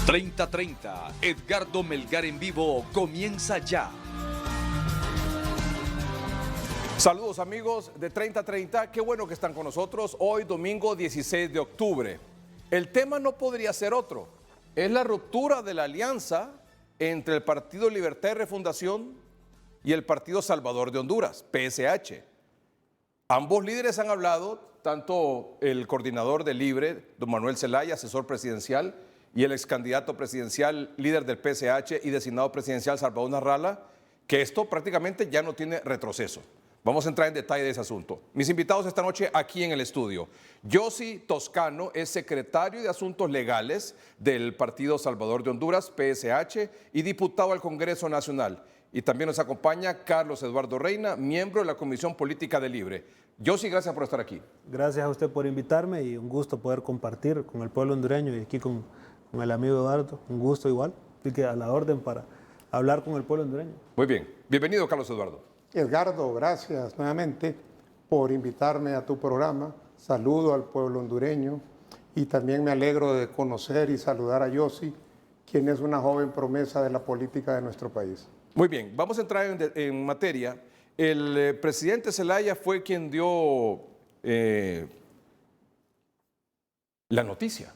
30:30, Edgardo Melgar en vivo comienza ya. Saludos amigos de 30:30, qué bueno que están con nosotros hoy domingo 16 de octubre. El tema no podría ser otro, es la ruptura de la alianza entre el Partido Libertad y Refundación y el Partido Salvador de Honduras, PSH. Ambos líderes han hablado, tanto el coordinador de Libre, don Manuel Zelaya, asesor presidencial, y el ex candidato presidencial, líder del PSH y designado presidencial, Salvador Narrala, que esto prácticamente ya no tiene retroceso. Vamos a entrar en detalle de ese asunto. Mis invitados esta noche aquí en el estudio. Yossi Toscano es secretario de Asuntos Legales del Partido Salvador de Honduras, PSH, y diputado al Congreso Nacional. Y también nos acompaña Carlos Eduardo Reina, miembro de la Comisión Política de Libre. Yossi, gracias por estar aquí. Gracias a usted por invitarme y un gusto poder compartir con el pueblo hondureño y aquí con el amigo Eduardo. Un gusto igual, así que a la orden para hablar con el pueblo hondureño. Muy bien. Bienvenido, Carlos Eduardo. Edgardo, gracias nuevamente por invitarme a tu programa. Saludo al pueblo hondureño y también me alegro de conocer y saludar a Yossi, quien es una joven promesa de la política de nuestro país. Muy bien, vamos a entrar en materia. El presidente Zelaya fue quien dio la noticia,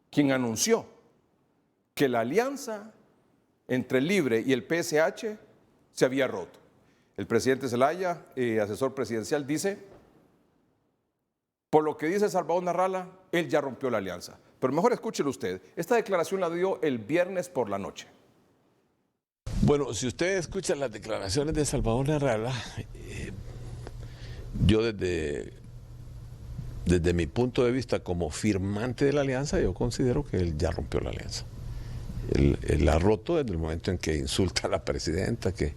quien anunció que la alianza entre el Libre y el PSH se había roto. El presidente Zelaya, asesor presidencial, dice, por lo que dice Salvador Narrala, él ya rompió la alianza. Pero mejor escúchelo usted. Esta declaración la dio el viernes por la noche. Bueno, si usted escucha las declaraciones de Salvador Narrala, yo desde mi punto de vista como firmante de la alianza, yo considero que él ya rompió la alianza. Él la ha roto desde el momento en que insulta a la presidenta, que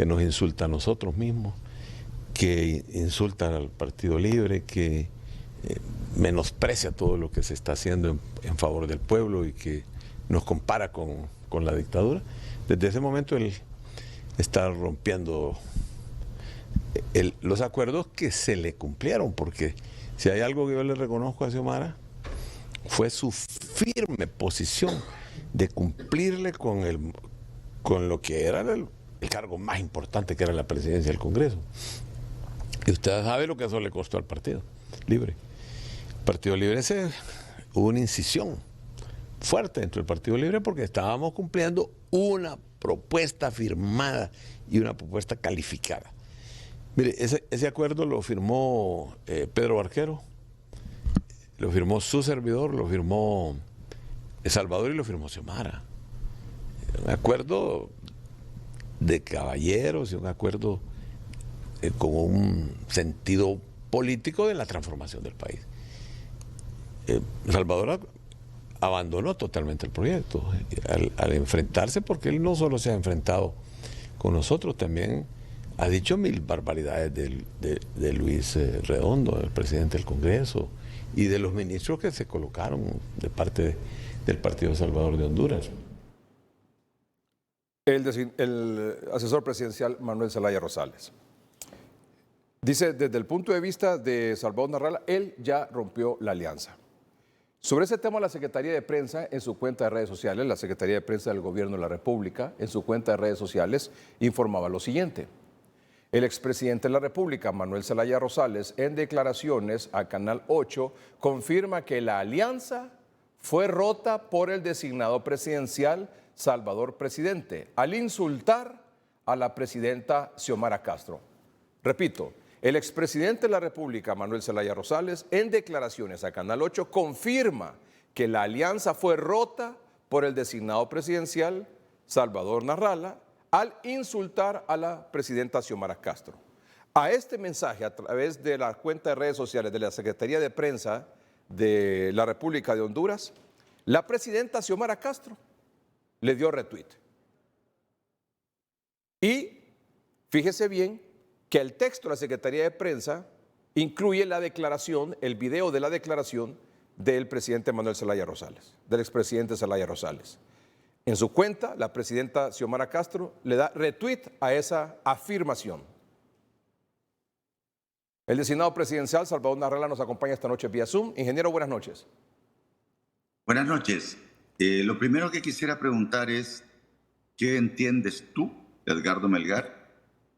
nos insulta a nosotros mismos, que insulta al Partido Libre, que menosprecia todo lo que se está haciendo en favor del pueblo y que nos compara con la dictadura. Desde ese momento él está rompiendo los acuerdos que se le cumplieron, porque si hay algo que yo le reconozco a Xiomara, fue su firme posición de cumplirle con lo que era el cargo más importante, que era la presidencia del Congreso. Y usted sabe lo que eso le costó al Partido Libre. El Partido Libre hubo una incisión fuerte dentro del Partido Libre porque estábamos cumpliendo una propuesta firmada y una propuesta calificada. Mire, ese acuerdo lo firmó Pedro Barquero, lo firmó su servidor, lo firmó El Salvador y lo firmó Xiomara. Un acuerdo de caballeros y un acuerdo con un sentido político de la transformación del país. Salvador abandonó totalmente el proyecto al enfrentarse, porque él no solo se ha enfrentado con nosotros, también ha dicho mil barbaridades de Luis Redondo, el presidente del Congreso, y de los ministros que se colocaron de parte del Partido Salvador de Honduras. El asesor presidencial Manuel Zelaya Rosales dice, desde el punto de vista de Salvador Narrala, él ya rompió la alianza. Sobre ese tema, la Secretaría de Prensa, en su cuenta de redes sociales, la Secretaría de Prensa del Gobierno de la República, en su cuenta de redes sociales, informaba lo siguiente. El expresidente de la República, Manuel Zelaya Rosales, en declaraciones a Canal 8, confirma que la alianza fue rota por el designado presidencial Salvador Presidente, al insultar a la presidenta Xiomara Castro. Repito, el expresidente de la República, Manuel Zelaya Rosales, en declaraciones a Canal 8, confirma que la alianza fue rota por el designado presidencial Salvador Narrala al insultar a la presidenta Xiomara Castro. A este mensaje, a través de la cuenta de redes sociales de la Secretaría de Prensa de la República de Honduras, la presidenta Xiomara Castro le dio retweet. Y fíjese bien que el texto de la Secretaría de Prensa incluye la declaración, el video de la declaración del presidente Manuel Zelaya Rosales, del expresidente Zelaya Rosales. En su cuenta, la presidenta Xiomara Castro le da retweet a esa afirmación. El designado presidencial Salvador Narrala nos acompaña esta noche vía Zoom. Ingeniero, buenas noches. Buenas noches. Lo primero que quisiera preguntar es, ¿qué entiendes tú, Edgardo Melgar,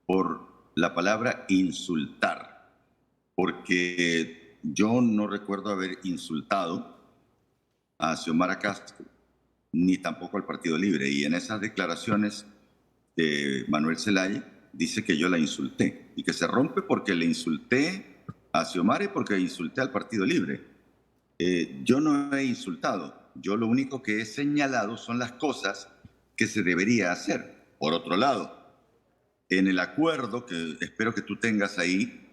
por la palabra insultar? Porque yo no recuerdo haber insultado a Xiomara Castro, ni tampoco al Partido Libre. Y en esas declaraciones de Manuel Zelaya dice que yo la insulté y que se rompe porque le insulté a Xiomara y porque insulté al Partido Libre. Yo no he insultado. Yo lo único que he señalado son las cosas que se debería hacer. Por otro lado, en el acuerdo que espero que tú tengas ahí,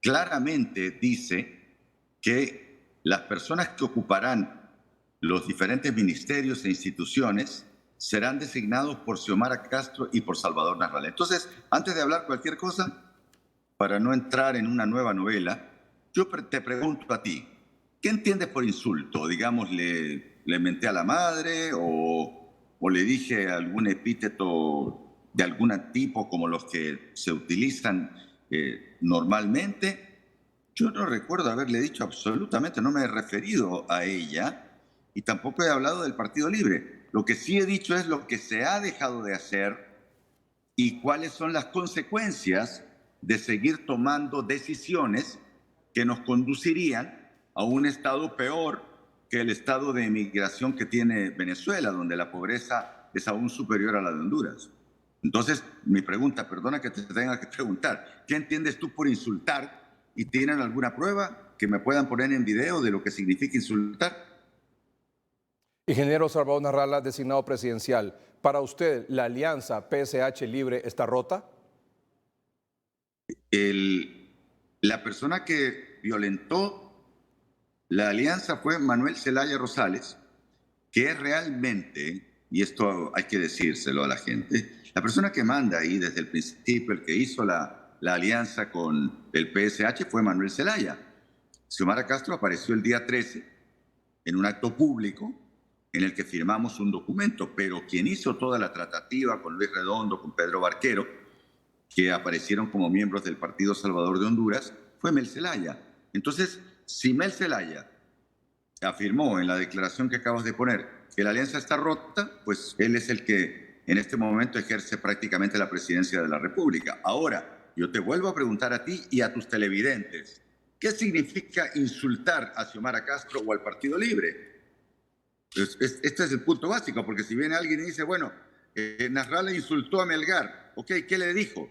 claramente dice que las personas que ocuparán los diferentes ministerios e instituciones serán designados por Xiomara Castro y por Salvador Narrala. Entonces, antes de hablar cualquier cosa, para no entrar en una nueva novela, yo te pregunto a ti, ¿qué entiendes por insulto? Digamos, le menté a la madre o le dije algún epíteto de algún tipo como los que se utilizan normalmente. Yo no recuerdo haberle dicho absolutamente, no me he referido a ella y tampoco he hablado del Partido Libre. Lo que sí he dicho es lo que se ha dejado de hacer y cuáles son las consecuencias de seguir tomando decisiones que nos conducirían a un estado peor que el estado de emigración que tiene Venezuela, donde la pobreza es aún superior a la de Honduras. Entonces, mi pregunta, perdona que te tenga que preguntar, ¿qué entiendes tú por insultar? ¿Y tienen alguna prueba que me puedan poner en video de lo que significa insultar? Ingeniero Salvador Narrala, designado presidencial, ¿para usted la alianza PSH Libre está rota? La persona que violentó la alianza fue Manuel Zelaya Rosales, que es realmente, y esto hay que decírselo a la gente, la persona que manda ahí desde el principio, el que hizo la alianza con el PSH fue Manuel Zelaya. Xiomara Castro apareció el día 13 en un acto público en el que firmamos un documento, pero quien hizo toda la tratativa con Luis Redondo, con Pedro Barquero, que aparecieron como miembros del Partido Salvador de Honduras, fue Mel Zelaya. Entonces, si Mel Zelaya afirmó en la declaración que acabas de poner que la alianza está rota, pues él es el que en este momento ejerce prácticamente la presidencia de la República. Ahora, yo te vuelvo a preguntar a ti y a tus televidentes, ¿qué significa insultar a Xiomara Castro o al Partido Libre? Este es el punto básico, porque si viene alguien y dice, bueno, Narrala insultó a Melgar, ok, ¿qué le dijo?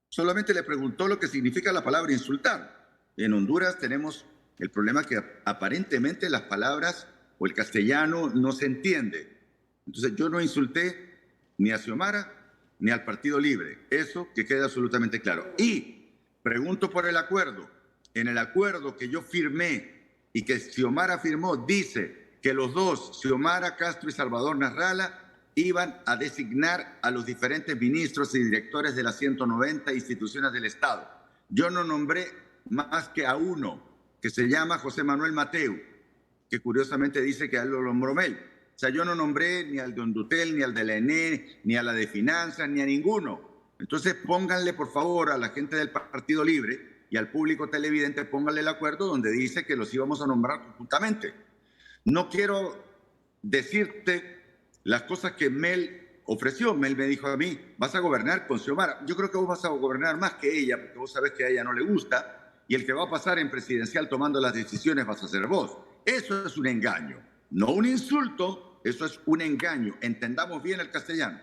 Solamente le preguntó lo que significa la palabra insultar. En Honduras tenemos el problema que aparentemente las palabras o el castellano no se entiende. Entonces yo no insulté ni a Xiomara ni al Partido Libre. Eso que quede absolutamente claro. Y pregunto por el acuerdo. En el acuerdo que yo firmé y que Xiomara firmó, dice que los dos, Xiomara Castro y Salvador Narrala, iban a designar a los diferentes ministros y directores de las 190 instituciones del Estado. Yo no nombré más que a uno, que se llama José Manuel Mateu, que curiosamente dice que a él lo nombró Mel. O sea, yo no nombré ni al de Hondutel, ni al de la ENE, ni a la de Finanzas, ni a ninguno. Entonces pónganle, por favor, a la gente del Partido Libre y al público televidente, pónganle el acuerdo donde dice que los íbamos a nombrar conjuntamente. No quiero decirte las cosas que Mel ofreció. Mel me dijo a mí, vas a gobernar con Xiomara. Yo creo que vos vas a gobernar más que ella, porque vos sabés que a ella no le gusta, y el que va a pasar en presidencial tomando las decisiones vas a ser vos. Eso es un engaño, no un insulto, eso es un engaño. Entendamos bien el castellano.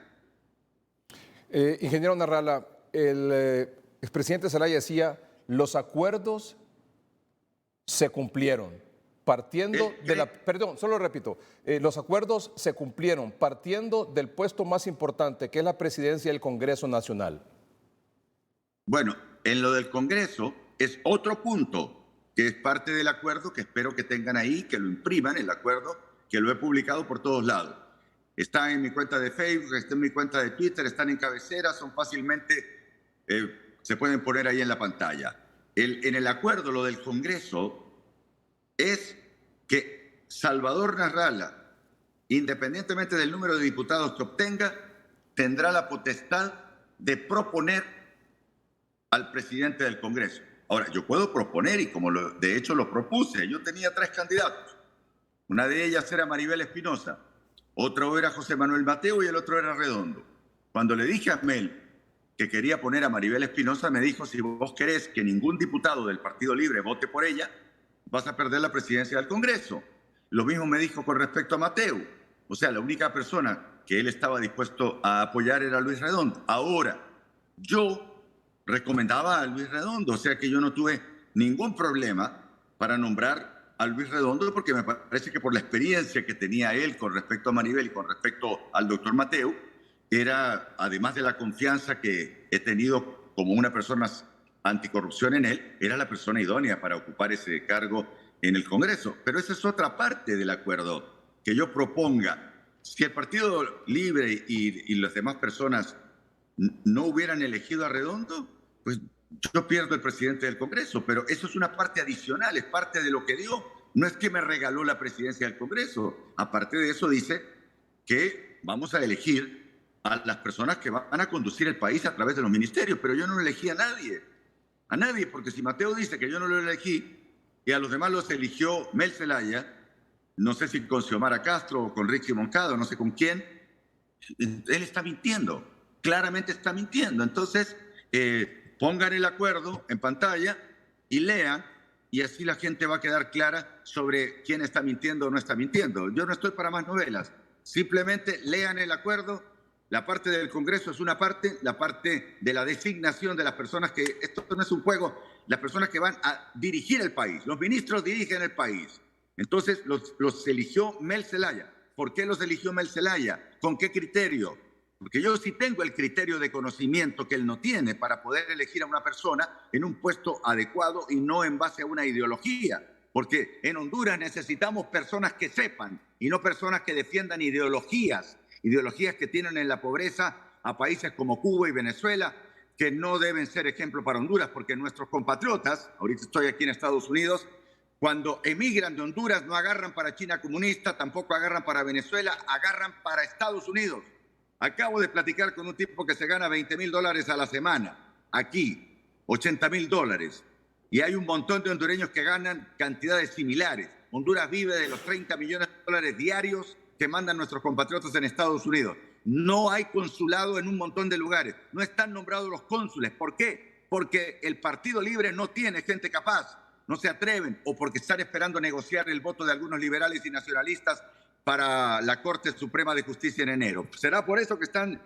Ingeniero Narrala, el expresidente Zelaya decía, los acuerdos se cumplieron. Partiendo de la... Perdón, solo repito. Los acuerdos se cumplieron partiendo del puesto más importante, que es la presidencia del Congreso Nacional. Bueno, en lo del Congreso es otro punto que es parte del acuerdo que espero que tengan ahí, que lo impriman, el acuerdo, que lo he publicado por todos lados. Está en mi cuenta de Facebook, está en mi cuenta de Twitter, están en cabecera, son fácilmente, se pueden poner ahí en la pantalla. En el acuerdo, lo del Congreso, es que Salvador Narrala, independientemente del número de diputados que obtenga, tendrá la potestad de proponer al presidente del Congreso. Ahora, yo puedo proponer, y como de hecho lo propuse, yo tenía 3 candidatos. Una de ellas era Maribel Espinosa, otro era José Manuel Mateo y el otro era Redondo. Cuando le dije a Mel que quería poner a Maribel Espinosa, me dijo, si vos querés que ningún diputado del Partido Libre vote por ella, vas a perder la presidencia del Congreso. Lo mismo me dijo con respecto a Mateo. O sea, la única persona que él estaba dispuesto a apoyar era Luis Redondo. Ahora, yo recomendaba a Luis Redondo, o sea que yo no tuve ningún problema para nombrar a Luis Redondo, porque me parece que por la experiencia que tenía él con respecto a Maribel y con respecto al doctor Mateo, era, además de la confianza que he tenido como una persona anticorrupción en él, era la persona idónea para ocupar ese cargo en el Congreso. Pero esa es otra parte del acuerdo, que yo proponga. Si el Partido Libre y las demás personas no hubieran elegido a Redondo, pues yo pierdo el presidente del Congreso, pero eso es una parte adicional, es parte de lo que dio. No es que me regaló la presidencia del Congreso. Aparte de eso dice que vamos a elegir a las personas que van a conducir el país a través de los ministerios, pero yo no elegí a nadie, porque si Mateo dice que yo no lo elegí y a los demás los eligió Mel Zelaya, no sé si con Xiomara Castro o con Richie Moncada, no sé con quién, él está mintiendo, claramente está mintiendo. Entonces, pongan el acuerdo en pantalla y lean, y así la gente va a quedar clara sobre quién está mintiendo o no está mintiendo. Yo no estoy para más novelas, simplemente lean el acuerdo. La parte del Congreso es una parte, la parte de la designación de las personas que, esto no es un juego, las personas que van a dirigir el país, los ministros dirigen el país. Entonces los eligió Mel Zelaya. ¿Por qué los eligió Mel Zelaya? ¿Con qué criterio? Porque yo sí tengo el criterio de conocimiento que él no tiene para poder elegir a una persona en un puesto adecuado y no en base a una ideología. Porque en Honduras necesitamos personas que sepan y no personas que defiendan ideologías que tienen en la pobreza a países como Cuba y Venezuela, que no deben ser ejemplo para Honduras, porque nuestros compatriotas, ahorita estoy aquí en Estados Unidos, cuando emigran de Honduras no agarran para China comunista, tampoco agarran para Venezuela, agarran para Estados Unidos. Acabo de platicar con un tipo que se gana $20,000 a la semana, aquí, $80,000. Y hay un montón de hondureños que ganan cantidades similares. Honduras vive de los $30 millones diarios que mandan nuestros compatriotas en Estados Unidos. No hay consulado en un montón de lugares. No están nombrados los cónsules. ¿Por qué? Porque el Partido Libre no tiene gente capaz. No se atreven, o porque están esperando negociar el voto de algunos liberales y nacionalistas para la Corte Suprema de Justicia en enero. ¿Será por eso que están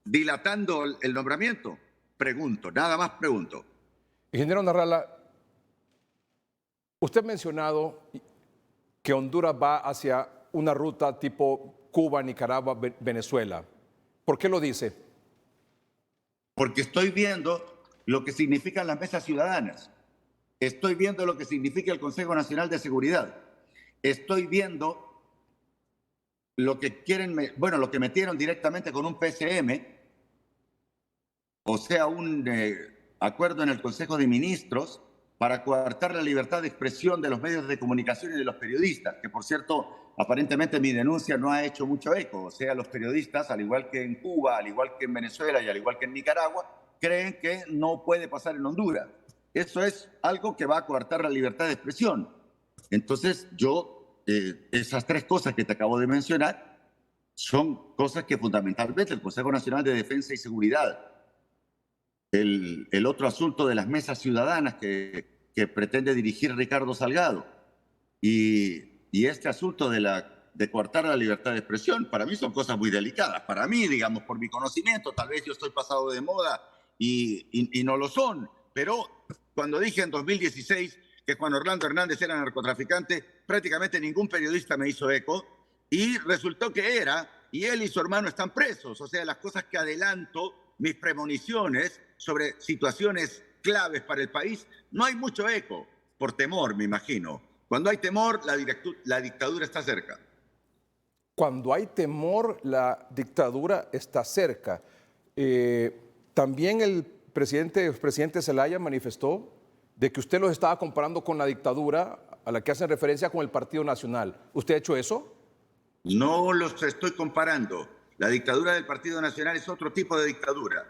dilatando el nombramiento? Pregunto, nada más pregunto. Ingeniero Narrala, usted ha mencionado que Honduras va hacia una ruta tipo Cuba, Nicaragua, Venezuela. ¿Por qué lo dice? Porque estoy viendo lo que significan las mesas ciudadanas. Estoy viendo lo que significa el Consejo Nacional de Seguridad. Estoy viendo lo que quieren, bueno, lo que metieron directamente con un PCM, o sea, un acuerdo en el Consejo de Ministros para coartar la libertad de expresión de los medios de comunicación y de los periodistas, que por cierto, aparentemente mi denuncia no ha hecho mucho eco. O sea, los periodistas, al igual que en Cuba, al igual que en Venezuela y al igual que en Nicaragua, creen que no puede pasar en Honduras. Eso es algo que va a coartar la libertad de expresión. Entonces, esas tres cosas que te acabo de mencionar son cosas que fundamentalmente el Consejo Nacional de Defensa y Seguridad, el otro asunto de las mesas ciudadanas que pretende dirigir Ricardo Salgado y este asunto de coartar la libertad de expresión, para mí son cosas muy delicadas. Para mí, digamos, por mi conocimiento, tal vez yo estoy pasado de moda y no lo son, pero cuando dije en 2016 que Juan Orlando Hernández era narcotraficante, prácticamente ningún periodista me hizo eco y resultó que era, y él y su hermano están presos. O sea, las cosas que adelanto, mis premoniciones sobre situaciones claves para el país, no hay mucho eco, por temor, me imagino. Cuando hay temor, la dictadura está cerca. Cuando hay temor, la dictadura está cerca. También el presidente Zelaya manifestó de que usted los estaba comparando con la dictadura a la que hacen referencia con el Partido Nacional. ¿Usted ha hecho eso? No los estoy comparando. La dictadura del Partido Nacional es otro tipo de dictadura.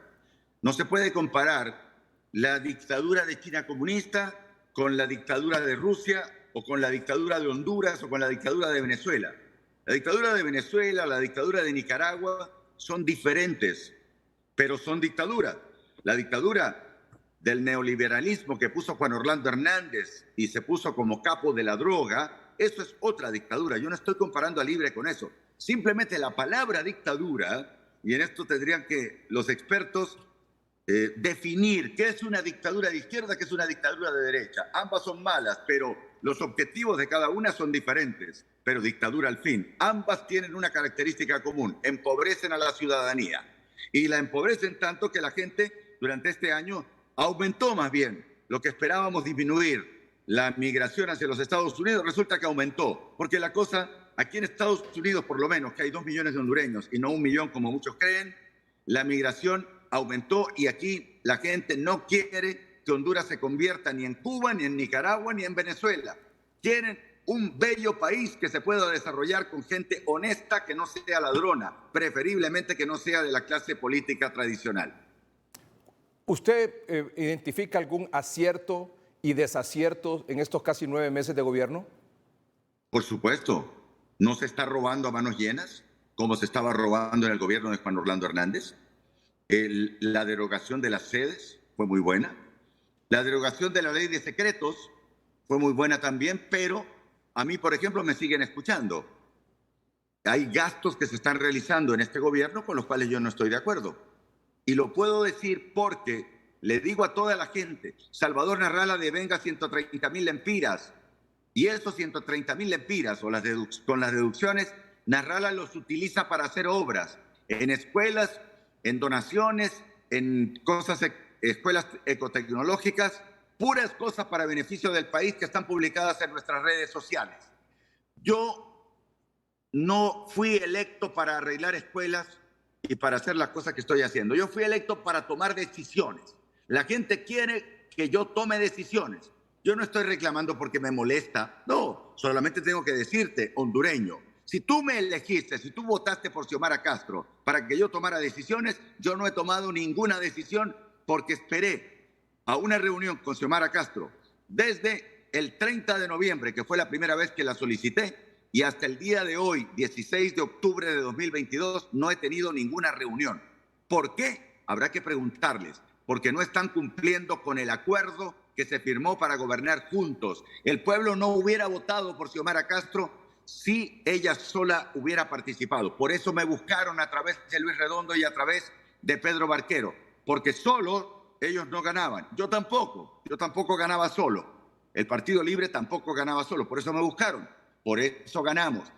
No se puede comparar la dictadura de China comunista con la dictadura de Rusia o con la dictadura de Honduras o con la dictadura de Venezuela. La dictadura de Venezuela, la dictadura de Nicaragua son diferentes, pero son dictaduras. La dictadura del neoliberalismo que puso Juan Orlando Hernández y se puso como capo de la droga, eso es otra dictadura. Yo no estoy comparando a Libre con eso. Simplemente la palabra dictadura, y en esto tendrían que los expertos definir qué es una dictadura de izquierda, qué es una dictadura de derecha. Ambas son malas, pero los objetivos de cada una son diferentes, pero dictadura al fin. Ambas tienen una característica común: empobrecen a la ciudadanía. Y la empobrecen tanto que la gente durante este año aumentó más bien. Lo que esperábamos disminuir, la migración hacia los Estados Unidos, resulta que aumentó. Porque la cosa, aquí en Estados Unidos por lo menos, que hay 2 millones de hondureños y no 1 millón como muchos creen, la migración aumentó y aquí la gente no quiere que Honduras se convierta ni en Cuba, ni en Nicaragua, ni en Venezuela. Quieren un bello país que se pueda desarrollar con gente honesta, que no sea ladrona, preferiblemente que no sea de la clase política tradicional. ¿Usted identifica algún acierto y desacierto en estos casi 9 meses de gobierno? Por supuesto, no se está robando a manos llenas, como se estaba robando en el gobierno de Juan Orlando Hernández. La derogación de las sedes fue muy buena. La derogación de la ley de secretos fue muy buena también, pero a mí, por ejemplo, me siguen escuchando. Hay gastos que se están realizando en este gobierno con los cuales yo no estoy de acuerdo. Y lo puedo decir porque le digo a toda la gente: Salvador Narrala devenga 130.000 lempiras, y esos 130.000 lempiras con las deducciones, Narrala los utiliza para hacer obras en escuelas, en donaciones, en escuelas ecotecnológicas, puras cosas para beneficio del país que están publicadas en nuestras redes sociales. Yo no fui electo para arreglar escuelas y para hacer las cosas que estoy haciendo. Yo fui electo para tomar decisiones. La gente quiere que yo tome decisiones. Yo no estoy reclamando porque me molesta. No, solamente tengo que decirte, hondureño, si tú me elegiste, si tú votaste por Xiomara Castro para que yo tomara decisiones, yo no he tomado ninguna decisión porque esperé a una reunión con Xiomara Castro desde el 30 de noviembre, que fue la primera vez que la solicité, y hasta el día de hoy, 16 de octubre de 2022, no he tenido ninguna reunión. ¿Por qué? Habrá que preguntarles. Porque no están cumpliendo con el acuerdo que se firmó para gobernar juntos. El pueblo no hubiera votado por Xiomara Castro si ella sola hubiera participado. Por eso me buscaron a través de Luis Redondo y a través de Pedro Barquero, porque solo ellos no ganaban. Yo tampoco ganaba solo. El Partido Libre tampoco ganaba solo, por eso me buscaron. Por eso ganamos.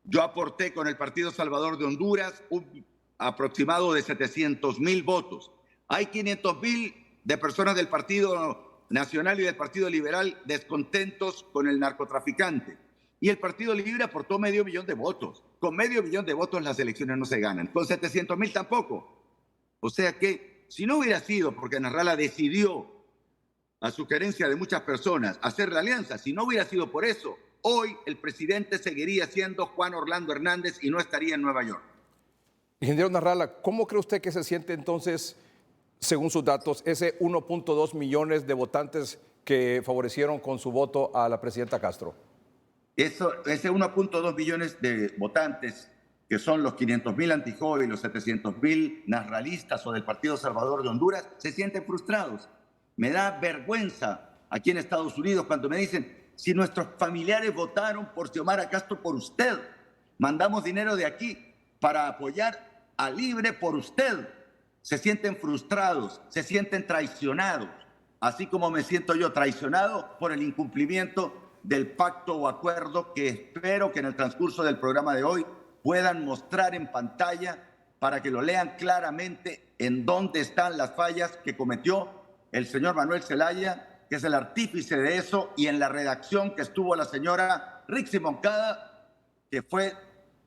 Yo aporté con el Partido Salvador de Honduras un aproximado de 700.000 votos. Hay 500.000 de personas del Partido Nacional y del Partido Liberal descontentos con el narcotraficante. Y el Partido Libre aportó 500.000 de votos. Con 500.000 de votos las elecciones no se ganan. Con 700.000 tampoco. O sea que si no hubiera sido porque Narrala decidió, a sugerencia de muchas personas, hacer la alianza, si no hubiera sido por eso, hoy el presidente seguiría siendo Juan Orlando Hernández y no estaría en Nueva York. Ingeniero Narrala, ¿cómo cree usted que se siente entonces, según sus datos, ese 1.2 millones de votantes que favorecieron con su voto a la presidenta Castro? Ese 1.2 millones de votantes, que son los 500.000 anti-Joven y los 700.000 narralistas o del Partido Salvador de Honduras, se sienten frustrados. Me da vergüenza aquí en Estados Unidos cuando me dicen: si nuestros familiares votaron por Xiomara Castro por usted, mandamos dinero de aquí para apoyar a Libre por usted. Se sienten frustrados, se sienten traicionados, así como me siento yo traicionado por el incumplimiento del pacto o acuerdo que espero que en el transcurso del programa de hoy puedan mostrar en pantalla para que lo lean claramente en dónde están las fallas que cometió el señor Manuel Zelaya, que es el artífice de eso, y en la redacción que estuvo la señora Rixi Moncada, que fue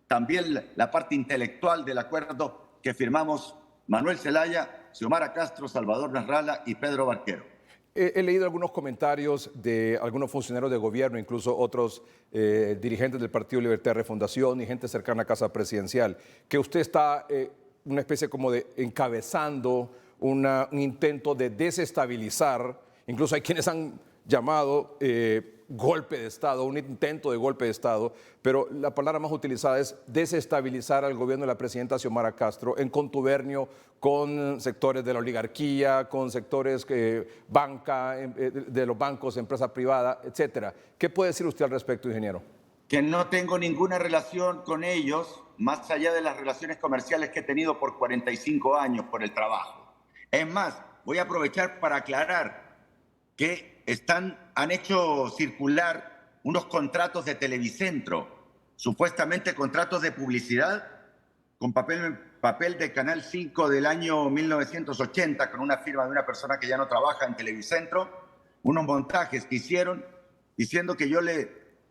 también la parte intelectual del acuerdo que firmamos Manuel Zelaya, Xiomara Castro, Salvador Narrala y Pedro Barquero. He leído algunos comentarios de algunos funcionarios de gobierno, incluso otros dirigentes del Partido Libertad y Refundación y gente cercana a Casa Presidencial, que usted está una especie como de encabezando un intento de desestabilizar. Incluso hay quienes han llamado golpe de Estado, un intento de golpe de Estado, pero la palabra más utilizada es desestabilizar al gobierno de la presidenta Xiomara Castro en contubernio con sectores de la oligarquía, con sectores banca, de los bancos, empresa privada, etcétera. ¿Qué puede decir usted al respecto, ingeniero? Que no tengo ninguna relación con ellos, más allá de las relaciones comerciales que he tenido por 45 años por el trabajo. Es más, voy a aprovechar para aclarar que han hecho circular unos contratos de Televicentro, supuestamente contratos de publicidad, con papel de Canal 5 del año 1980, con una firma de una persona que ya no trabaja en Televicentro, unos montajes que hicieron diciendo que yo le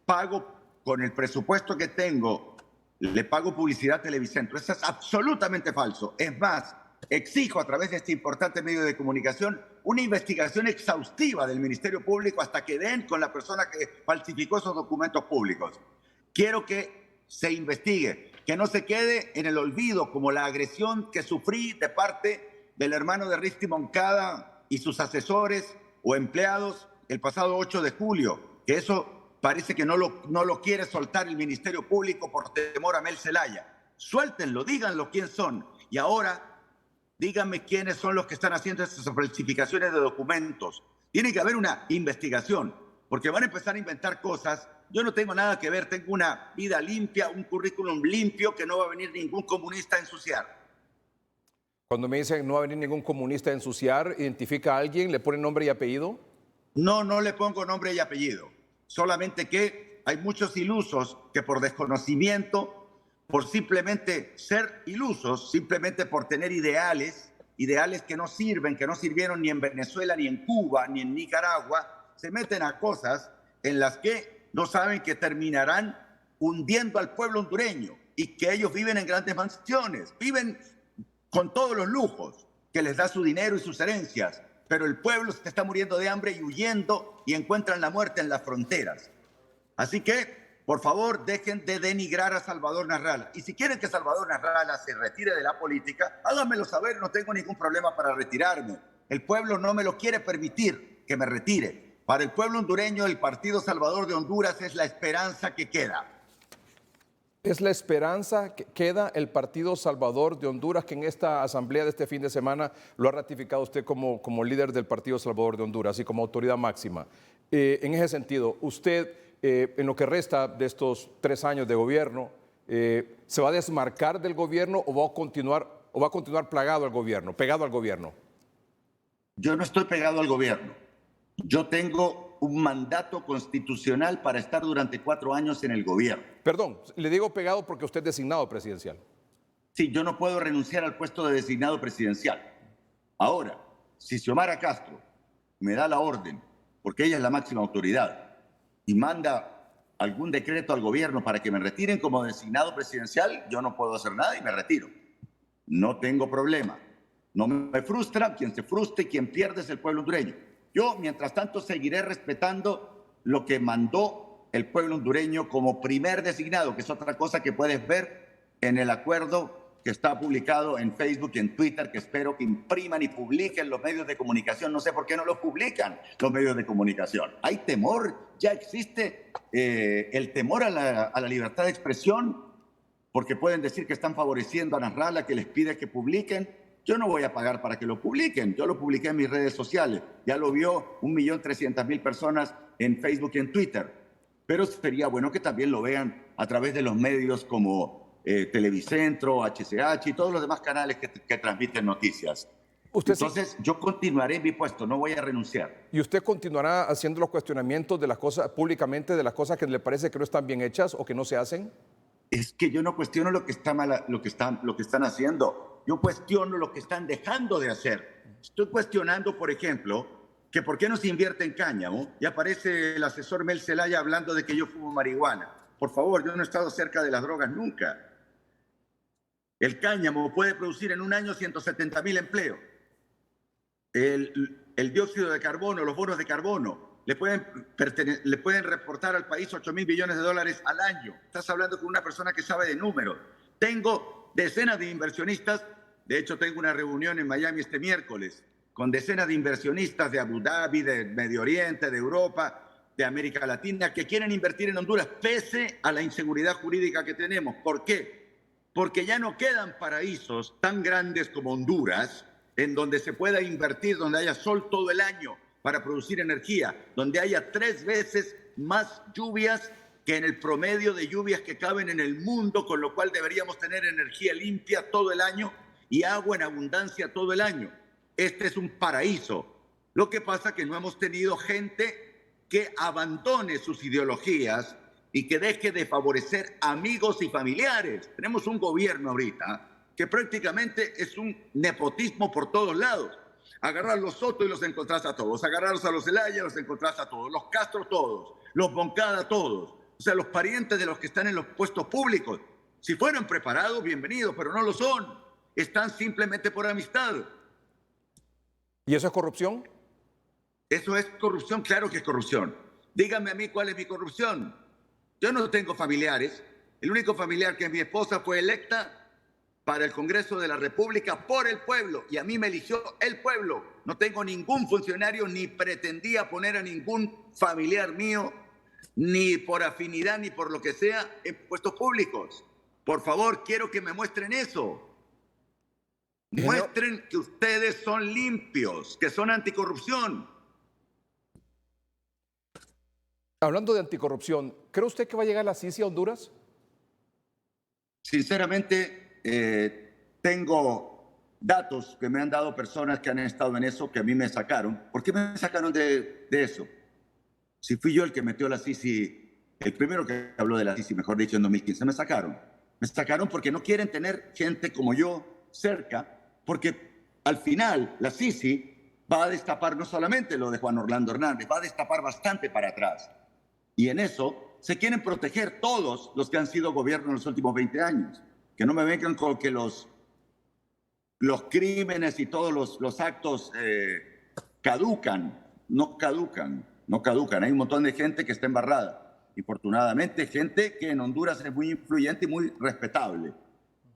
pago con el presupuesto que tengo, le pago publicidad a Televicentro. Eso es absolutamente falso. Es más, exijo a través de este importante medio de comunicación una investigación exhaustiva del Ministerio Público hasta que den con la persona que falsificó esos documentos públicos. Quiero que se investigue, que no se quede en el olvido como la agresión que sufrí de parte del hermano de Risty Moncada y sus asesores o empleados el pasado 8 de julio, que eso parece que no lo quiere soltar el Ministerio Público por temor a Mel Zelaya. Suéltenlo, díganlo quién son. Y ahora, díganme quiénes son los que están haciendo estas falsificaciones de documentos. Tiene que haber una investigación, porque van a empezar a inventar cosas. Yo no tengo nada que ver, tengo una vida limpia, un currículum limpio que no va a venir ningún comunista a ensuciar. Cuando me dicen no va a venir ningún comunista a ensuciar, ¿identifica a alguien? ¿Le pone nombre y apellido? No, no le pongo nombre y apellido. Solamente que hay muchos ilusos que por desconocimiento, por simplemente ser ilusos, simplemente por tener ideales que no sirven, que no sirvieron ni en Venezuela, ni en Cuba, ni en Nicaragua, se meten a cosas en las que no saben que terminarán hundiendo al pueblo hondureño y que ellos viven en grandes mansiones, viven con todos los lujos que les da su dinero y sus herencias, pero el pueblo se está muriendo de hambre y huyendo y encuentran la muerte en las fronteras. Así que, por favor, dejen de denigrar a Salvador Narrala. Y si quieren que Salvador Narrala se retire de la política, háganmelo saber, no tengo ningún problema para retirarme. El pueblo no me lo quiere permitir que me retire. Para el pueblo hondureño, el Partido Salvador de Honduras es la esperanza que queda. Es la esperanza que queda el Partido Salvador de Honduras, que en esta asamblea de este fin de semana lo ha ratificado usted como líder del Partido Salvador de Honduras y como autoridad máxima. En ese sentido, usted, en lo que resta de estos 3 años de gobierno, ¿se va a desmarcar del gobierno o va a continuar pegado al gobierno? Yo no estoy pegado al gobierno. Yo tengo un mandato constitucional para estar durante 4 años en el gobierno. Perdón, le digo pegado porque usted es designado presidencial. Sí, yo no puedo renunciar al puesto de designado presidencial. Ahora, si Xiomara Castro me da la orden, porque ella es la máxima autoridad, y manda algún decreto al gobierno para que me retiren como designado presidencial, yo no puedo hacer nada y me retiro. No tengo problema. No me frustra. Quien se frustre, quien pierde es el pueblo hondureño. Yo, mientras tanto, seguiré respetando lo que mandó el pueblo hondureño como primer designado, que es otra cosa que puedes ver en el acuerdo que está publicado en Facebook y en Twitter, que espero que impriman y publiquen los medios de comunicación. No sé por qué no lo publican los medios de comunicación. Hay temor, ya existe el temor a la libertad de expresión, porque pueden decir que están favoreciendo a Nasrallah, que les pide que publiquen. Yo no voy a pagar para que lo publiquen. Yo lo publiqué en mis redes sociales. Ya lo vio 1.300.000 personas en Facebook y en Twitter. Pero sería bueno que también lo vean a través de los medios como Televicentro, HCH y todos los demás canales que transmiten noticias. Entonces, yo continuaré en mi puesto, no voy a renunciar. ¿Y usted continuará haciendo los cuestionamientos de las cosas públicamente, de las cosas que le parece que no están bien hechas o que no se hacen? Es que yo no cuestiono lo que está mal, lo que están haciendo. Yo cuestiono lo que están dejando de hacer. Estoy cuestionando, por ejemplo, que por qué no se invierte en cáñamo. Y aparece el asesor Mel Zelaya hablando de que yo fumo marihuana. Por favor, yo no he estado cerca de las drogas nunca. El cáñamo puede producir en un año 170.000 empleos. El dióxido de carbono, los bonos de carbono, le pueden reportar al país $8.000 billones al año. Estás hablando con una persona que sabe de números. Tengo decenas de inversionistas. De hecho, tengo una reunión en Miami este miércoles con decenas de inversionistas de Abu Dhabi, de Medio Oriente, de Europa, de América Latina, que quieren invertir en Honduras, pese a la inseguridad jurídica que tenemos. ¿Por qué? Porque ya no quedan paraísos tan grandes como Honduras, en donde se pueda invertir, donde haya sol todo el año para producir energía, donde haya 3 veces más lluvias que en el promedio de lluvias que caben en el mundo, con lo cual deberíamos tener energía limpia todo el año y agua en abundancia todo el año. Este es un paraíso. Lo que pasa es que no hemos tenido gente que abandone sus ideologías y que deje de favorecer amigos y familiares. Tenemos un gobierno ahorita que prácticamente es un nepotismo por todos lados. Agarrar los Soto y los encontrás a todos, agarrarlos a los Zelaya, los encontrás a todos, los Castro todos, los Moncada todos, o sea, los parientes de los que están en los puestos públicos. Si fueran preparados, bienvenidos, pero no lo son. Están simplemente por amistad. ¿Y eso es corrupción? ¿Eso es corrupción? Claro que es corrupción. Dígame a mí cuál es mi corrupción. Yo no tengo familiares. El único familiar que es mi esposa fue electa para el Congreso de la República por el pueblo, y a mí me eligió el pueblo. No tengo ningún funcionario, ni pretendía poner a ningún familiar mío, ni por afinidad, ni por lo que sea, en puestos públicos. Por favor, quiero que me muestren eso. Muestren que ustedes son limpios, que son anticorrupción. Hablando de anticorrupción, ¿cree usted que va a llegar la CICI a Honduras? Sinceramente, tengo datos que me han dado personas que han estado en eso, que a mí me sacaron. ¿Por qué me sacaron de eso? Si fui yo el que metió la CICI, el primero que habló de la CICI, mejor dicho, en 2015, me sacaron. Me sacaron porque no quieren tener gente como yo cerca, porque al final la CICI va a destapar no solamente lo de Juan Orlando Hernández, va a destapar bastante para atrás. Y en eso se quieren proteger todos los que han sido gobierno en los últimos 20 años. Que no me vengan con que los crímenes y todos los actos caducan. No caducan, no caducan. Hay un montón de gente que está embarrada. Infortunadamente, gente que en Honduras es muy influyente y muy respetable.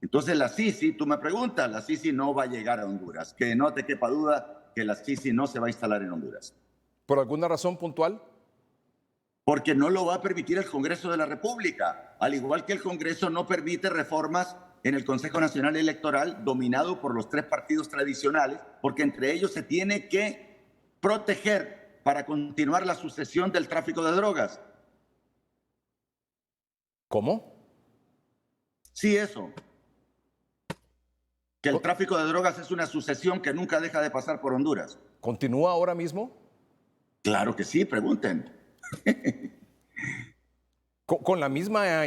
Entonces la CICI, tú me preguntas, la CICI no va a llegar a Honduras. Que no te quepa duda que la CICI no se va a instalar en Honduras. ¿Por alguna razón puntual? Porque no lo va a permitir el Congreso de la República, al igual que el Congreso no permite reformas en el Consejo Nacional Electoral dominado por los 3 partidos tradicionales, porque entre ellos se tiene que proteger para continuar la sucesión del tráfico de drogas. ¿Cómo? Sí, eso. Que el tráfico de drogas es una sucesión que nunca deja de pasar por Honduras. ¿Continúa ahora mismo? Claro que sí, pregunten. ¿Con la misma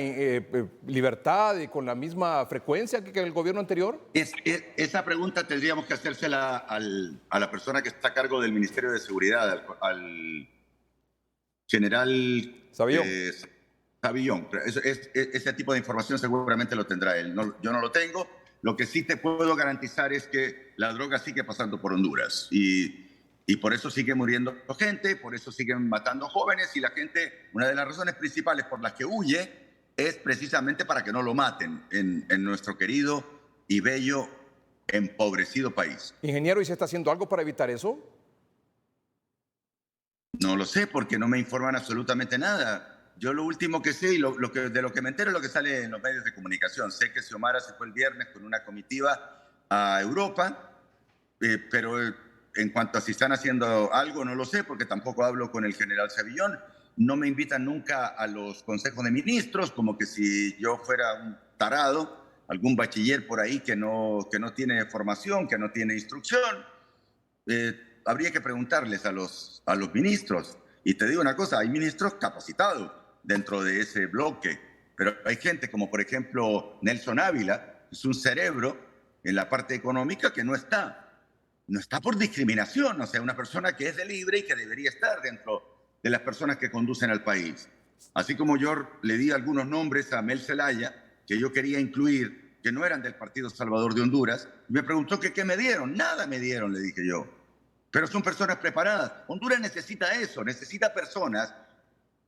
libertad y con la misma frecuencia que el gobierno anterior? Esa pregunta tendríamos que hacérsela a la persona que está a cargo del Ministerio de Seguridad, al general Savillón. Savillón. Ese tipo de información seguramente lo tendrá él. No, yo no lo tengo. Lo que sí te puedo garantizar es que la droga sigue pasando por Honduras y por eso sigue muriendo gente, por eso siguen matando jóvenes, y la gente, una de las razones principales por las que huye es precisamente para que no lo maten en nuestro querido y bello, empobrecido país. Ingeniero, ¿y se está haciendo algo para evitar eso? No lo sé, porque no me informan absolutamente nada. Yo lo último que sé y de lo que me entero es lo que sale en los medios de comunicación. Sé que Xiomara se fue el viernes con una comitiva a Europa, pero en cuanto a si están haciendo algo, no lo sé, porque tampoco hablo con el general Savillón. No me invitan nunca a los consejos de ministros, como que si yo fuera un tarado, algún bachiller por ahí que no tiene formación, que no tiene instrucción. Habría que preguntarles a los ministros. Y te digo una cosa, hay ministros capacitados dentro de ese bloque, pero hay gente como, por ejemplo, Nelson Ávila, es un cerebro en la parte económica que no está por discriminación, o sea, una persona que es de libre y que debería estar dentro de las personas que conducen al país. Así como yo le di algunos nombres a Mel Zelaya, que yo quería incluir, que no eran del Partido Salvador de Honduras, me preguntó que qué me dieron. Nada me dieron, le dije yo. Pero son personas preparadas. Honduras necesita eso, necesita personas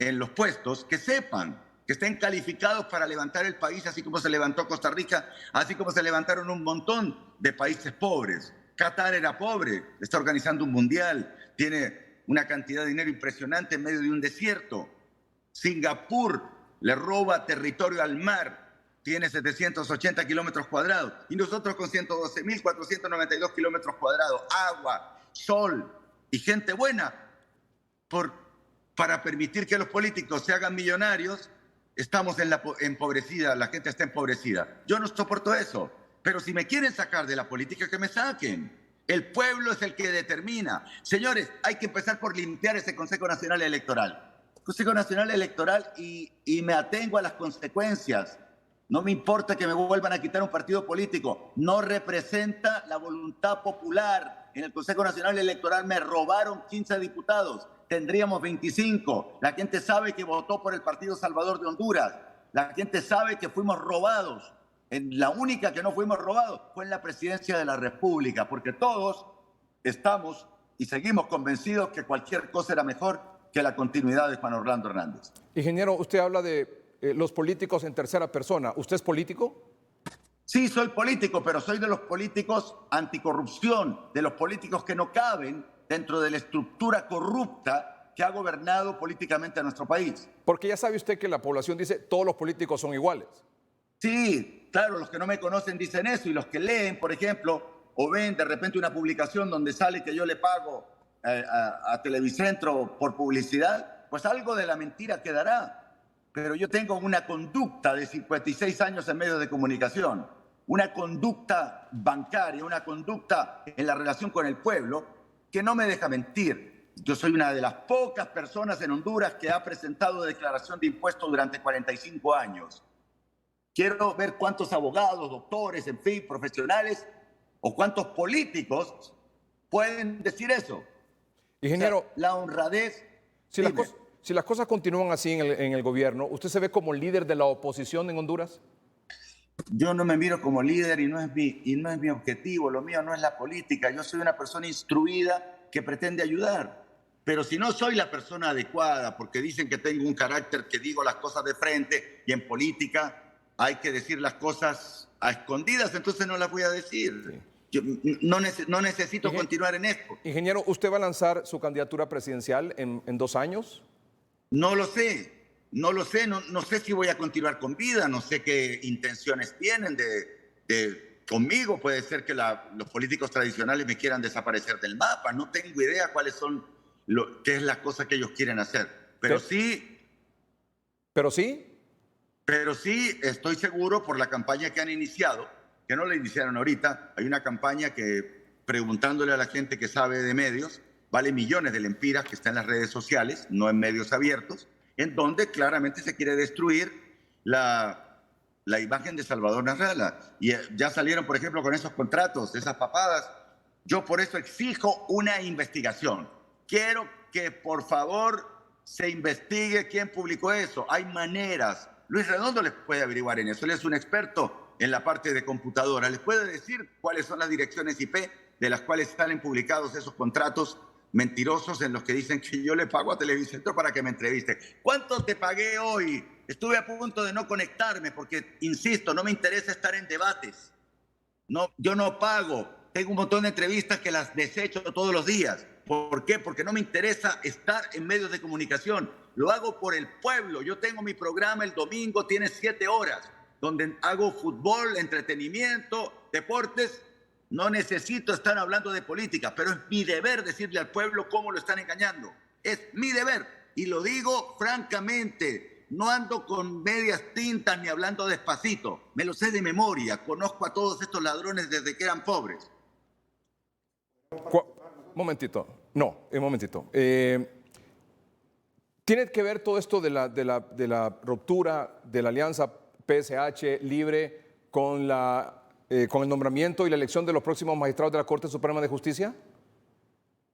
en los puestos que sepan, que estén calificados para levantar el país, así como se levantó Costa Rica, así como se levantaron un montón de países pobres, Qatar era pobre, está organizando un mundial, tiene una cantidad de dinero impresionante en medio de un desierto. Singapur le roba territorio al mar, tiene 780 kilómetros cuadrados, y nosotros con 112.492 kilómetros cuadrados, agua, sol y gente buena, para permitir que los políticos se hagan millonarios, estamos empobrecida, la gente está empobrecida. Yo no soporto eso, pero si me quieren sacar de la política, que me saquen. El pueblo es el que determina. Señores, hay que empezar por limpiar ese Consejo Nacional Electoral. Consejo Nacional Electoral y me atengo a las consecuencias. No me importa que me vuelvan a quitar un partido político. No representa la voluntad popular. En el Consejo Nacional Electoral me robaron 15 diputados. Tendríamos 25. La gente sabe que votó por el Partido Salvador de Honduras. La gente sabe que fuimos robados. La única que no fuimos robados fue en la presidencia de la República, porque todos estamos y seguimos convencidos que cualquier cosa era mejor que la continuidad de Juan Orlando Hernández. Ingeniero, usted habla de los políticos en tercera persona. ¿Usted es político? Sí, soy político, pero soy de los políticos anticorrupción, de los políticos que no caben dentro de la estructura corrupta que ha gobernado políticamente a nuestro país. Porque ya sabe usted que la población dice todos los políticos son iguales. Sí, claro, los que no me conocen dicen eso, y los que leen, por ejemplo, o ven de repente una publicación donde sale que yo le pago a Televicentro por publicidad, pues algo de la mentira quedará. Pero yo tengo una conducta de 56 años en medios de comunicación, una conducta bancaria, una conducta en la relación con el pueblo que no me deja mentir. Yo soy una de las pocas personas en Honduras que ha presentado declaración de impuestos durante 45 años. Quiero ver cuántos abogados, doctores, en fin, profesionales o cuántos políticos pueden decir eso. Ingeniero, o sea, la honradez. Si las cosas continúan así en el gobierno, ¿usted se ve como líder de la oposición en Honduras? Yo no me miro como líder y no es mi objetivo. Lo mío no es la política. Yo soy una persona instruida que pretende ayudar. Pero si no soy la persona adecuada, porque dicen que tengo un carácter que digo las cosas de frente, y en política hay que decir las cosas a escondidas, entonces no las voy a decir. Yo no necesito continuar en esto. Ingeniero, ¿usted va a lanzar su candidatura presidencial en 2 años? No lo sé, no sé si voy a continuar con vida, no sé qué intenciones tienen conmigo. Puede ser que los políticos tradicionales me quieran desaparecer del mapa, no tengo idea cuáles son, qué es las cosas que ellos quieren hacer. Pero sí estoy seguro por la campaña que han iniciado, que no la iniciaron ahorita. Hay una campaña que, preguntándole a la gente que sabe de medios, vale millones de lempiras, que está en las redes sociales, no en medios abiertos, en donde claramente se quiere destruir la imagen de Salvador Narrala. Y ya salieron, por ejemplo, con esos contratos, esas papadas. Yo por eso exijo una investigación. Quiero que, por favor, se investigue quién publicó eso. Hay maneras. Luis Redondo les puede averiguar en eso. Él es un experto en la parte de computadora. Les puede decir cuáles son las direcciones IP de las cuales salen publicados esos contratos mentirosos en los que dicen que yo le pago a Televicentro para que me entreviste. ¿Cuánto te pagué hoy? Estuve a punto de no conectarme porque, insisto, no me interesa estar en debates. No, yo no pago. Tengo un montón de entrevistas que las desecho todos los días. ¿Por qué? Porque no me interesa estar en medios de comunicación. Lo hago por el pueblo. Yo tengo mi programa el domingo, tiene 7 horas, donde hago fútbol, entretenimiento, deportes. No necesito estar hablando de política, pero es mi deber decirle al pueblo cómo lo están engañando. Es mi deber. Y lo digo francamente. No ando con medias tintas ni hablando despacito. Me lo sé de memoria. Conozco a todos estos ladrones desde que eran pobres. Un momentito. ¿Tiene que ver todo esto de la ruptura de la alianza PSH Libre con el nombramiento y la elección de los próximos magistrados de la Corte Suprema de Justicia?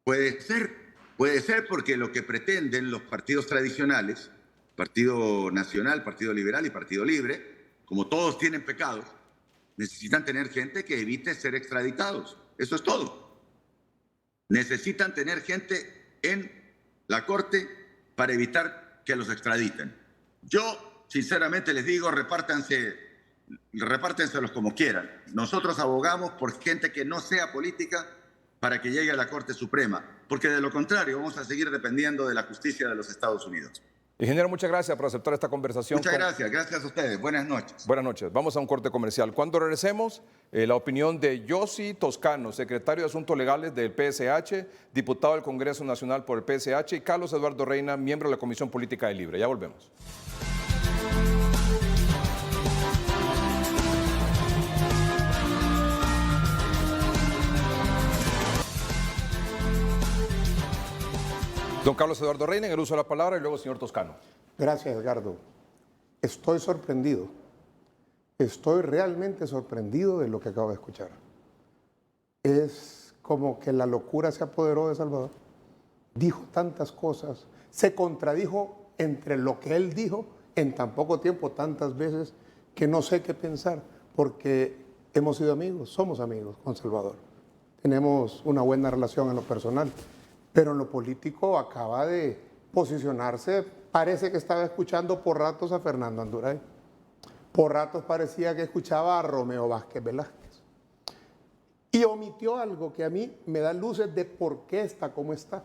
Puede ser porque lo que pretenden los partidos tradicionales, Partido Nacional, Partido Liberal y Partido Libre, como todos tienen pecados, necesitan tener gente que evite ser extraditados. Eso es todo. Necesitan tener gente en la Corte para evitar que los extraditen. Yo, sinceramente, les digo, repártanse repártenselos como quieran. Nosotros abogamos por gente que no sea política para que llegue a la Corte Suprema, porque de lo contrario vamos a seguir dependiendo de la justicia de los Estados Unidos. Ingeniero, muchas gracias por aceptar esta conversación. Muchas gracias a ustedes. Buenas noches. Buenas noches. Vamos a un corte comercial. Cuando regresemos, la opinión de Yossi Toscano, secretario de Asuntos Legales del PSH, diputado del Congreso Nacional por el PSH, y Carlos Eduardo Reina, miembro de la Comisión Política de Libre. Ya volvemos. Don Carlos Eduardo Reina, en el uso de la palabra, y luego el señor Toscano. Gracias, Edgardo. Estoy sorprendido. Estoy realmente sorprendido de lo que acabo de escuchar. Es como que la locura se apoderó de Salvador. Dijo tantas cosas, se contradijo entre lo que él dijo en tan poco tiempo, tantas veces, que no sé qué pensar, porque hemos sido amigos, somos amigos con Salvador. Tenemos una buena relación en lo personal, pero en lo político acaba de posicionarse. Parece que estaba escuchando por ratos a Fernando Anduray. Por ratos parecía que escuchaba a Romeo Vázquez Velázquez. Y omitió algo que a mí me da luces de por qué está como está.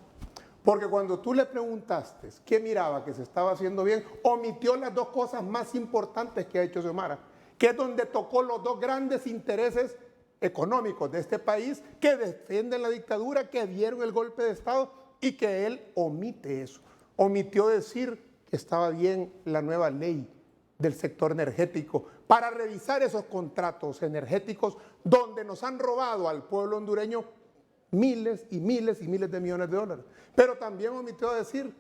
Porque cuando tú le preguntaste qué miraba que se estaba haciendo bien, omitió las dos cosas más importantes que ha hecho Xiomara, que es donde tocó los dos grandes intereses económicos de este país que defienden la dictadura, que dieron el golpe de Estado, y que él omite eso. Omitió decir que estaba bien la nueva ley del sector energético para revisar esos contratos energéticos donde nos han robado al pueblo hondureño miles y miles y miles de millones de dólares. Pero también omitió decir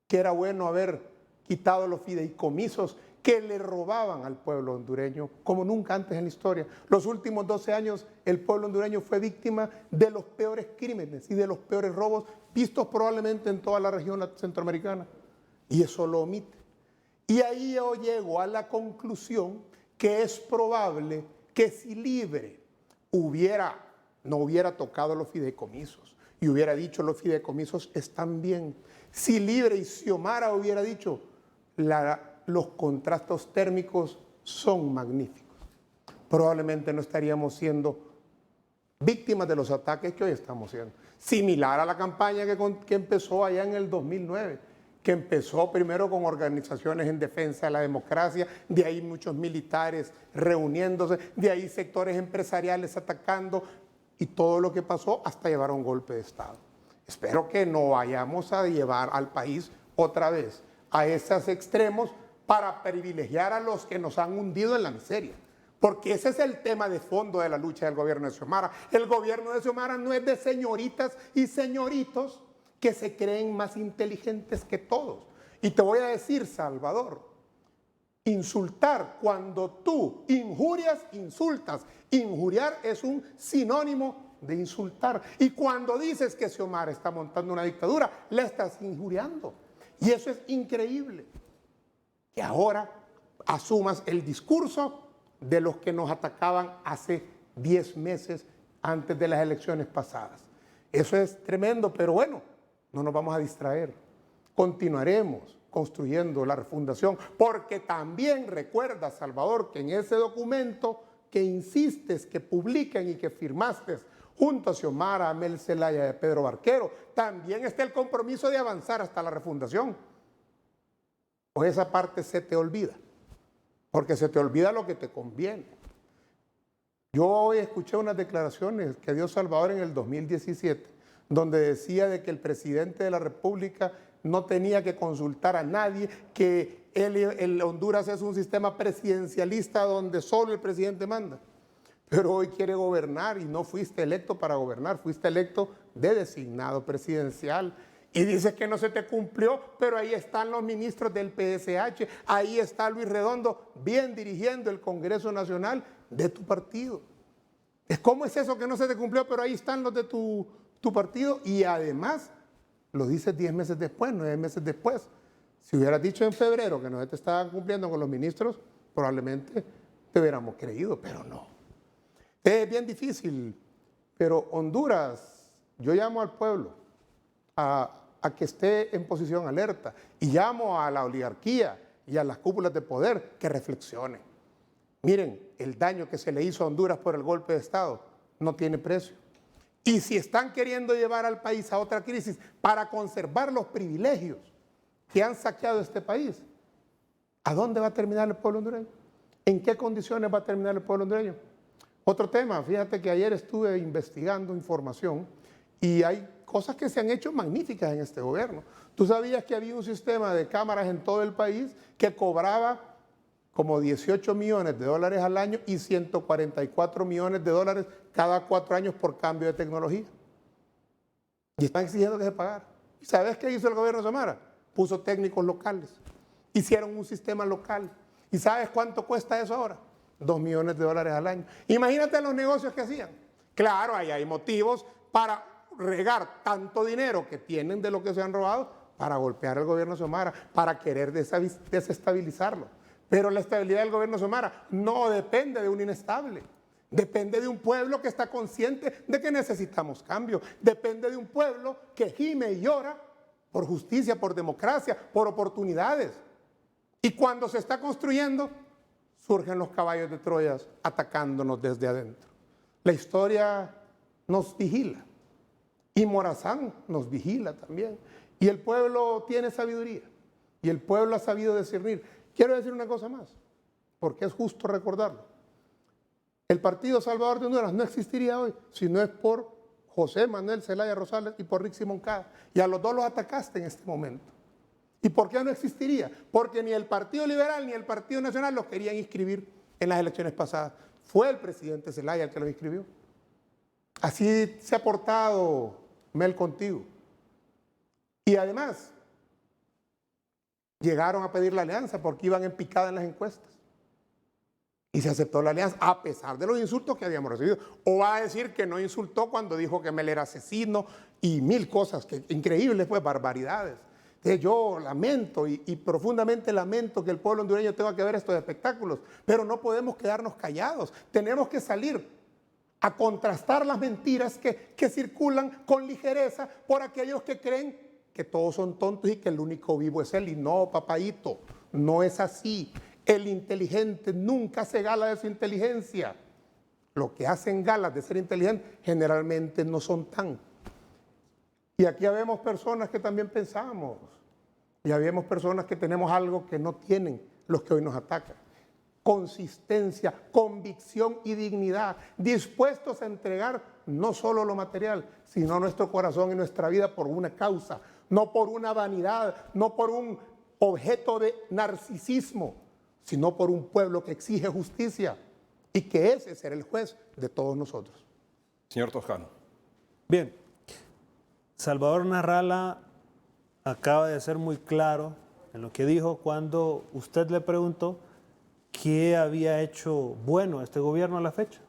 que era bueno haber quitado los fideicomisos que le robaban al pueblo hondureño como nunca antes en la historia. Los últimos 12 años el pueblo hondureño fue víctima de los peores crímenes y de los peores robos vistos probablemente en toda la región centroamericana. Y eso lo omite. Y ahí yo llego a la conclusión que es probable que si Libre no hubiera tocado los fideicomisos y hubiera dicho los fideicomisos están bien, si Libre y Xiomara hubiera dicho los contrastos térmicos son magníficos, probablemente no estaríamos siendo víctimas de los ataques que hoy estamos siendo. Similar a la campaña que empezó allá en el 2009, que empezó primero con organizaciones en defensa de la democracia, de ahí muchos militares reuniéndose, de ahí sectores empresariales atacando, y todo lo que pasó hasta llevar a un golpe de Estado. Espero que no vayamos a llevar al país otra vez a esos extremos para privilegiar a los que nos han hundido en la miseria. Porque ese es el tema de fondo de la lucha del gobierno de Xiomara. El gobierno de Xiomara no es de señoritas y señoritos que se creen más inteligentes que todos. Y te voy a decir, Salvador, insultar, cuando tú injurias, insultas. Injuriar es un sinónimo de insultar. Y cuando dices que Xiomara está montando una dictadura, le estás injuriando. Y eso es increíble. Que ahora asumas el discurso de los que nos atacaban hace 10 meses antes de las elecciones pasadas. Eso es tremendo, pero bueno, no nos vamos a distraer. Continuaremos construyendo la refundación, porque también recuerda, Salvador, que en ese documento que insistes que publiquen y que firmaste junto a Xiomara, a Mel Zelaya y a Pedro Barquero, también está el compromiso de avanzar hasta la refundación. O esa parte se te olvida, porque se te olvida lo que te conviene. Yo hoy escuché unas declaraciones que dio Salvador en el 2017, donde decía de que el presidente de la República no tenía que consultar a nadie, que el Honduras es un sistema presidencialista donde solo el presidente manda. Pero hoy quiere gobernar y no fuiste electo para gobernar, fuiste electo de designado presidencial. Y dices que no se te cumplió, pero ahí están los ministros del PSH, ahí está Luis Redondo, bien dirigiendo el Congreso Nacional de tu partido. ¿Cómo es eso que no se te cumplió, pero ahí están los de tu partido? Y además, lo dices 10 meses después, 9 meses después. Si hubieras dicho en febrero que no se te estaban cumpliendo con los ministros, probablemente te hubiéramos creído, pero no. Es bien difícil, pero Honduras, yo llamo al pueblo a que esté en posición alerta y llamo a la oligarquía y a las cúpulas de poder que reflexionen. Miren, el daño que se le hizo a Honduras por el golpe de Estado no tiene precio. Y si están queriendo llevar al país a otra crisis para conservar los privilegios que han saqueado este país, ¿a dónde va a terminar el pueblo hondureño? ¿En qué condiciones va a terminar el pueblo hondureño? Otro tema, fíjate que ayer estuve investigando información y hay cosas que se han hecho magníficas en este gobierno. ¿Tú sabías que había un sistema de cámaras en todo el país que cobraba como 18 millones de dólares al año y 144 millones de dólares cada 4 años por cambio de tecnología? Y están exigiendo que se pagara. ¿Y sabes qué hizo el gobierno de Samara? Puso técnicos locales. Hicieron un sistema local. ¿Y sabes cuánto cuesta eso ahora? 2 millones de dólares al año. Imagínate los negocios que hacían. Claro, ahí hay motivos para regar tanto dinero que tienen de lo que se han robado para golpear al gobierno de Xiomara, para querer desestabilizarlo. Pero la estabilidad del gobierno de Xiomara no depende de un inestable. Depende de un pueblo que está consciente de que necesitamos cambio. Depende de un pueblo que gime y llora por justicia, por democracia, por oportunidades. Y cuando se está construyendo, surgen los caballos de Troya atacándonos desde adentro. La historia nos vigila. Y Morazán nos vigila también. Y el pueblo tiene sabiduría. Y el pueblo ha sabido discernir. Quiero decir una cosa más, porque es justo recordarlo. El Partido Salvador de Honduras no existiría hoy si no es por José Manuel Zelaya Rosales y por Rixi Moncada. Y a los dos los atacaste en este momento. ¿Y por qué no existiría? Porque ni el Partido Liberal ni el Partido Nacional los querían inscribir en las elecciones pasadas. Fue el presidente Zelaya el que los inscribió. Así se ha portado Mel contigo. Y además, llegaron a pedir la alianza porque iban en picada en las encuestas. Y se aceptó la alianza a pesar de los insultos que habíamos recibido. O va a decir que no insultó cuando dijo que Mel era asesino y mil cosas que, increíbles, pues barbaridades. Entonces yo lamento y profundamente lamento que el pueblo hondureño tenga que ver estos espectáculos, pero no podemos quedarnos callados. Tenemos que salir a contrastar las mentiras que circulan con ligereza por aquellos que creen que todos son tontos y que el único vivo es él. Y no, papayito, no es así. El inteligente nunca hace gala de su inteligencia. Los que hacen galas de ser inteligentes generalmente no son tan. Y aquí habemos personas que también pensamos. Y habemos personas que tenemos algo que no tienen los que hoy nos atacan. Consistencia, convicción y dignidad. Dispuestos a entregar no solo lo material, sino nuestro corazón y nuestra vida por una causa. No por una vanidad, no por un objeto de narcisismo, sino por un pueblo que exige justicia y que ese será el juez de todos nosotros. Señor Toscano. Bien, Salvador Narrala acaba de ser muy claro en lo que dijo cuando usted le preguntó qué había hecho bueno este gobierno a la fecha.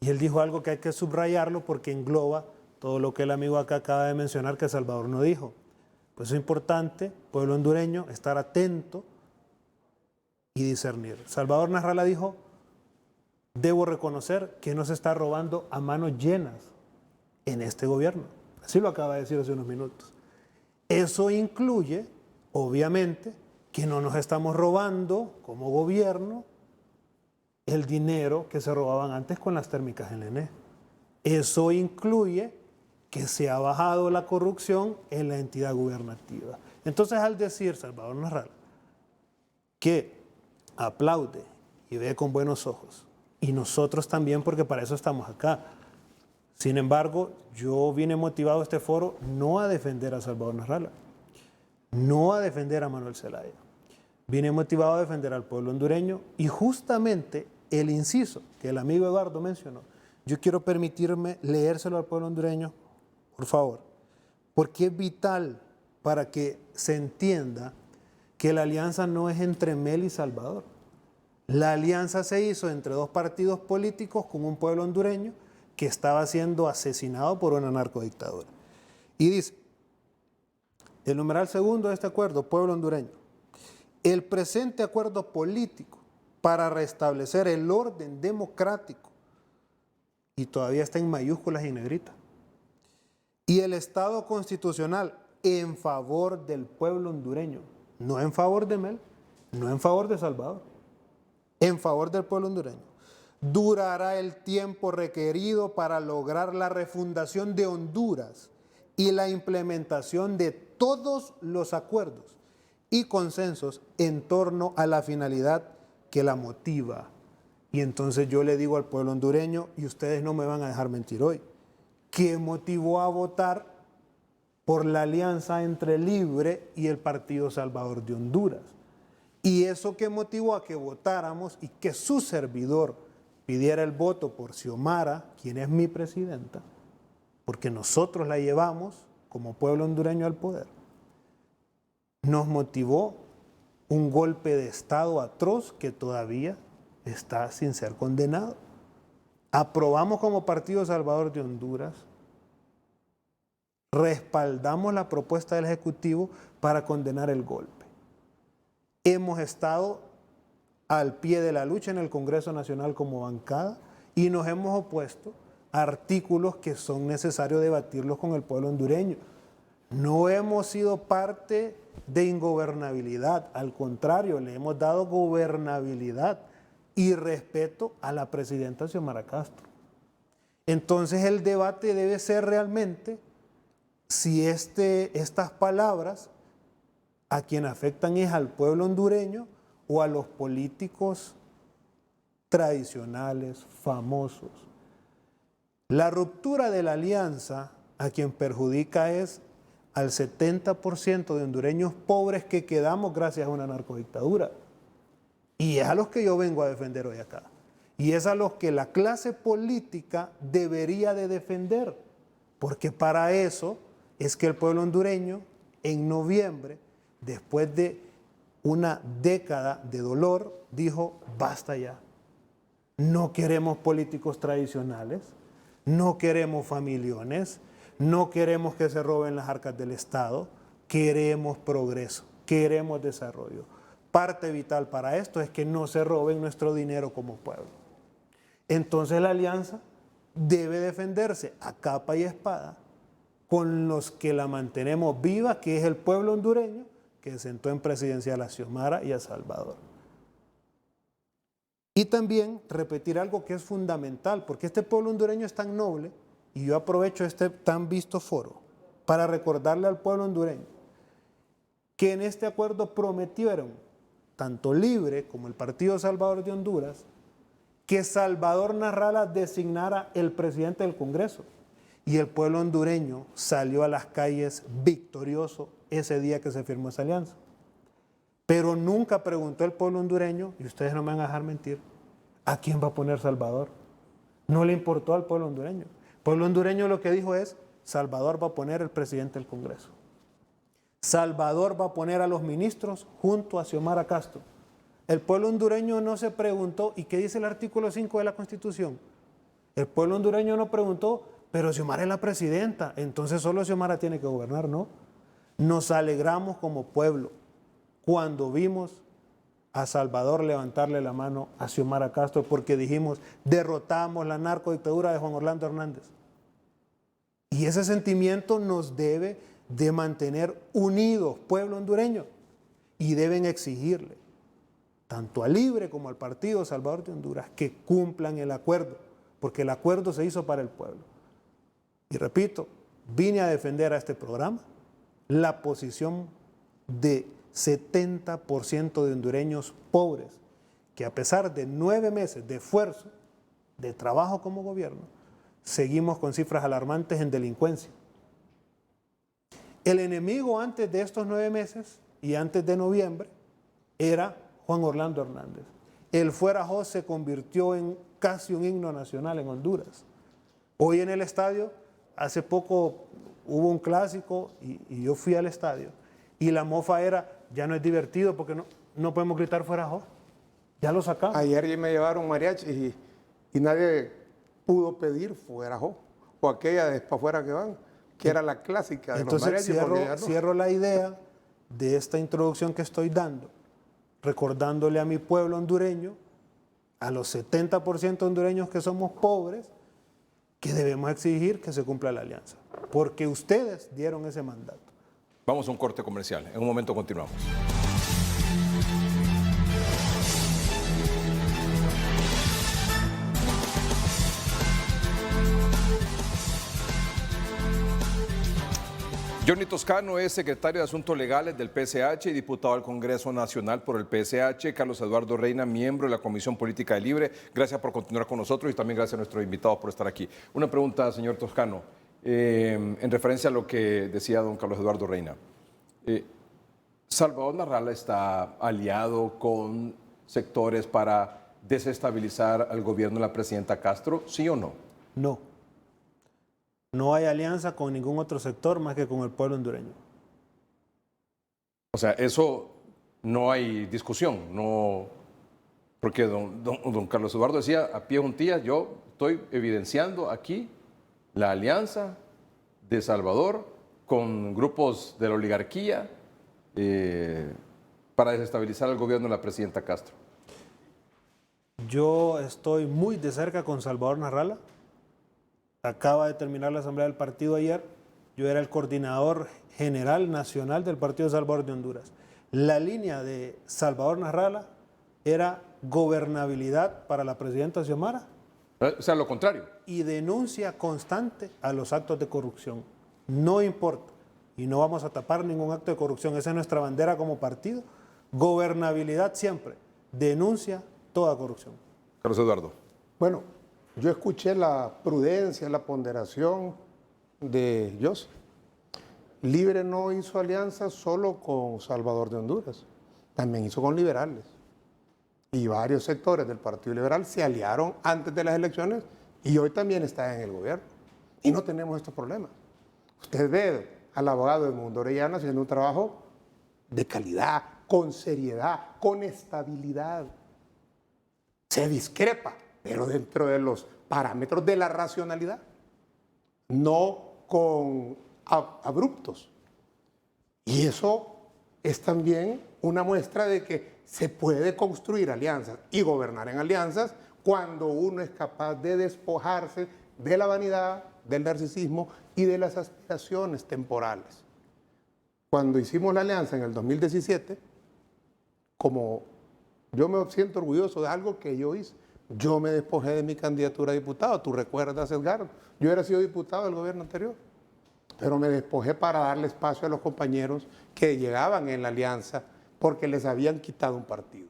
Y él dijo algo que hay que subrayarlo porque engloba todo lo que el amigo acá acaba de mencionar que Salvador no dijo. Pues es importante, pueblo hondureño, estar atento y discernir. Salvador Narrala dijo, debo reconocer que no se está robando a manos llenas en este gobierno. Así lo acaba de decir hace unos minutos. Eso incluye, obviamente, que no nos estamos robando como gobierno el dinero que se robaban antes con las térmicas en ENE. Eso incluye que se ha bajado la corrupción en la entidad gubernativa. Entonces, al decir Salvador Narrala que aplaude y ve con buenos ojos, y nosotros también, porque para eso estamos acá. Sin embargo, yo vine motivado a este foro no a defender a Salvador Narrala, no a defender a Manuel Zelaya. Vine motivado a defender al pueblo hondureño y justamente el inciso que el amigo Eduardo mencionó, yo quiero permitirme leérselo al pueblo hondureño, por favor, porque es vital para que se entienda que la alianza no es entre Mel y Salvador. La alianza se hizo entre dos partidos políticos con un pueblo hondureño que estaba siendo asesinado por una narcodictadura. Y dice, el numeral segundo de este acuerdo, pueblo hondureño, el presente acuerdo político para restablecer el orden democrático, y todavía está en mayúsculas y en negrita, y el Estado constitucional en favor del pueblo hondureño, no en favor de Mel, no en favor de Salvador, en favor del pueblo hondureño. Durará el tiempo requerido para lograr la refundación de Honduras y la implementación de todos los acuerdos y consensos en torno a la finalidad que la motiva. Y entonces yo le digo al pueblo hondureño, y ustedes no me van a dejar mentir hoy, ¿qué motivó a votar por la alianza entre Libre y el Partido Salvador de Honduras? Y eso que motivó a que votáramos y que su servidor pidiera el voto por Xiomara, quien es mi presidenta, porque nosotros la llevamos como pueblo hondureño al poder, nos motivó un golpe de Estado atroz que todavía está sin ser condenado. Aprobamos como Partido Salvador de Honduras, respaldamos la propuesta del Ejecutivo para condenar el golpe. Hemos estado al pie de la lucha en el Congreso Nacional como bancada y nos hemos opuesto a artículos que son necesarios debatirlos con el pueblo hondureño. No hemos sido parte de ingobernabilidad, al contrario, le hemos dado gobernabilidad y respeto a la presidenta Xiomara Castro. Entonces el debate debe ser realmente si estas palabras a quien afectan es al pueblo hondureño o a los políticos tradicionales, famosos. La ruptura de la alianza a quien perjudica es al 70% de hondureños pobres que quedamos gracias a una narcodictadura. Y es a los que yo vengo a defender hoy acá. Y es a los que la clase política debería de defender. Porque para eso es que el pueblo hondureño en noviembre, después de una década de dolor, dijo, basta ya. No queremos políticos tradicionales, no queremos familiones, no queremos que se roben las arcas del Estado, queremos progreso, queremos desarrollo. Parte vital para esto es que no se roben nuestro dinero como pueblo. Entonces la alianza debe defenderse a capa y espada con los que la mantenemos viva, que es el pueblo hondureño, que sentó en presidencial a Xiomara y a Salvador. Y también repetir algo que es fundamental, porque este pueblo hondureño es tan noble, y yo aprovecho este tan visto foro para recordarle al pueblo hondureño que en este acuerdo prometieron, tanto Libre como el Partido Salvador de Honduras, que Salvador Narrala designara el presidente del Congreso. Y el pueblo hondureño salió a las calles victorioso ese día que se firmó esa alianza. Pero nunca preguntó el pueblo hondureño, y ustedes no me van a dejar mentir, ¿a quién va a poner Salvador? No le importó al pueblo hondureño. El pueblo hondureño lo que dijo es, Salvador va a poner el presidente del Congreso. Salvador va a poner a los ministros junto a Xiomara Castro. El pueblo hondureño no se preguntó, ¿y qué dice el artículo 5 de la Constitución? El pueblo hondureño no preguntó, pero Xiomara es la presidenta, entonces solo Xiomara tiene que gobernar, ¿no? Nos alegramos como pueblo cuando vimos a Salvador levantarle la mano a Xiomara Castro porque dijimos, derrotamos la narcodictadura de Juan Orlando Hernández. Y ese sentimiento nos debe de mantener unidos, pueblo hondureño, y deben exigirle, tanto a Libre como al Partido Salvador de Honduras, que cumplan el acuerdo, porque el acuerdo se hizo para el pueblo. Y repito, vine a defender a este programa la posición de 70% de hondureños pobres, que a pesar de 9 meses de esfuerzo, de trabajo como gobierno, seguimos con cifras alarmantes en delincuencia. El enemigo antes de estos 9 meses y antes de noviembre era Juan Orlando Hernández. El Fuera Jó se convirtió en casi un himno nacional en Honduras. Hoy en el estadio, hace poco hubo un clásico y yo fui al estadio y la mofa era, ya no es divertido porque no podemos gritar Fuera Jó. Ya lo sacamos. Ayer me llevaron mariachi y nadie pudo pedir Fuera Jó, o aquella de pa' fuera que van, que era la clásica de los mariachis. Entonces cierro la idea de esta introducción que estoy dando, recordándole a mi pueblo hondureño, a los 70% hondureños que somos pobres, que debemos exigir que se cumpla la alianza, porque ustedes dieron ese mandato. Vamos a un corte comercial. En un momento continuamos. Johnny Toscano es secretario de Asuntos Legales del PSH y diputado al Congreso Nacional por el PSH. Carlos Eduardo Reina, miembro de la Comisión Política de Libre. Gracias por continuar con nosotros y también gracias a nuestros invitados por estar aquí. Una pregunta, señor Toscano, en referencia a lo que decía don Carlos Eduardo Reina. ¿Salvador Narrala está aliado con sectores para desestabilizar al gobierno de la presidenta Castro, sí o no? No. No hay alianza con ningún otro sector más que con el pueblo hondureño. O sea, eso no hay discusión, no, porque don Carlos Eduardo decía a pie juntillas, yo estoy evidenciando aquí la alianza de Salvador con grupos de la oligarquía para desestabilizar el gobierno de la presidenta Castro. Yo estoy muy de cerca con Salvador Narrala. Acaba de terminar la asamblea del partido ayer. Yo era el coordinador general nacional del Partido Salvador de Honduras. La línea de Salvador Narrala era gobernabilidad para la presidenta Xiomara. O sea, lo contrario. Y denuncia constante a los actos de corrupción. No importa. Y no vamos a tapar ningún acto de corrupción. Esa es nuestra bandera como partido. Gobernabilidad siempre. Denuncia toda corrupción. Carlos Eduardo. Bueno, yo escuché la prudencia, la ponderación de Yossi. Libre no hizo alianza solo con Salvador de Honduras, también hizo con liberales. Y varios sectores del Partido Liberal se aliaron antes de las elecciones y hoy también están en el gobierno. Y no tenemos estos problemas. Usted ve al abogado Edmundo Orellana haciendo un trabajo de calidad, con seriedad, con estabilidad. Se discrepa, pero dentro de los parámetros de la racionalidad, no con abruptos. Y eso es también una muestra de que se puede construir alianzas y gobernar en alianzas cuando uno es capaz de despojarse de la vanidad, del narcisismo y de las aspiraciones temporales. Cuando hicimos la alianza en el 2017, como yo me siento orgulloso de algo que yo hice, yo me despojé de mi candidatura a diputado. Tú recuerdas, Edgardo, yo hubiera sido diputado del gobierno anterior, pero me despojé para darle espacio a los compañeros que llegaban en la alianza porque les habían quitado un partido.